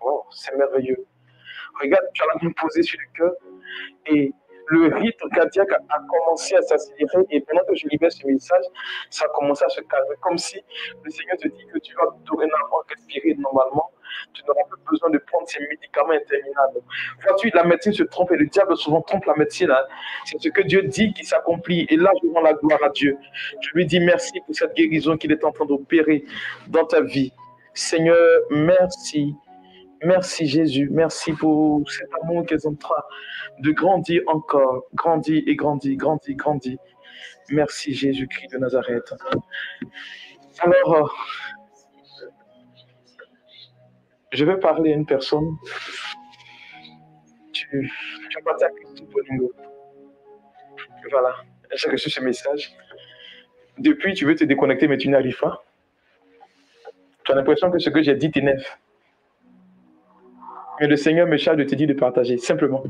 Wow, c'est merveilleux. Regarde, tu as la main posée sur le cœur et le rythme cardiaque a commencé à s'accélérer et pendant que je libère ce message, ça a commencé à se calmer. Comme si le Seigneur te dit que tu vas dorénavant respirer normalement. Tu n'auras plus besoin de prendre ces médicaments interminables. Vois-tu, la médecine se trompe et le diable souvent trompe la médecine. Hein. C'est ce que Dieu dit qui s'accomplit. Et là, je rends la gloire à Dieu. Je lui dis merci pour cette guérison qu'il est en train d'opérer dans ta vie. Seigneur, merci. Merci Jésus. Merci pour cet amour qui est en train de grandir encore. Grandit et grandit, grandit, grandit. Merci Jésus-Christ de Nazareth. Alors, je vais parler à une personne. Tu as parti à Christo Boningo. Voilà, j'ai reçu ce message. Depuis, tu veux te déconnecter, mais tu n'arrives pas. Tu as l'impression que ce que j'ai dit t'énerve. Mais le Seigneur me charge de te dire de partager, simplement.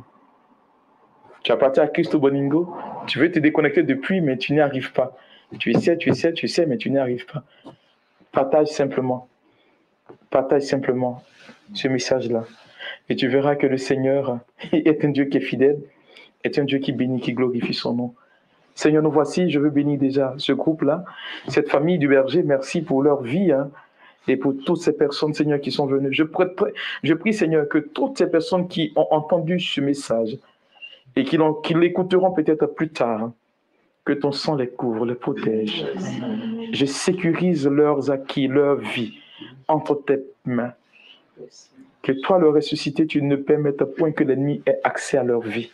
Tu as parti à Christo Boningo. Tu veux te déconnecter depuis, mais tu n'y arrives pas. Tu sais, mais tu n'y arrives pas. Partage simplement. Partage simplement ce message-là. Et tu verras que le Seigneur est un Dieu qui est fidèle, est un Dieu qui bénit, qui glorifie son nom. Seigneur, nous voici, je veux bénir déjà ce groupe-là, cette famille du berger, merci pour leur vie, hein, et pour toutes ces personnes, Seigneur, qui sont venues. Je prie, Seigneur, que toutes ces personnes qui ont entendu ce message et qui l'écouteront peut-être plus tard, hein, que ton sang les couvre, les protège. Je sécurise leurs acquis, leur vie entre tes mains. Que toi, le ressuscité, tu ne permettes point que l'ennemi ait accès à leur vie,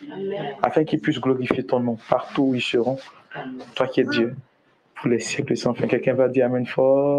afin qu'ils puissent glorifier ton nom partout où ils seront. Toi qui es Dieu, pour les siècles sans fin. Quelqu'un va dire Amen fort.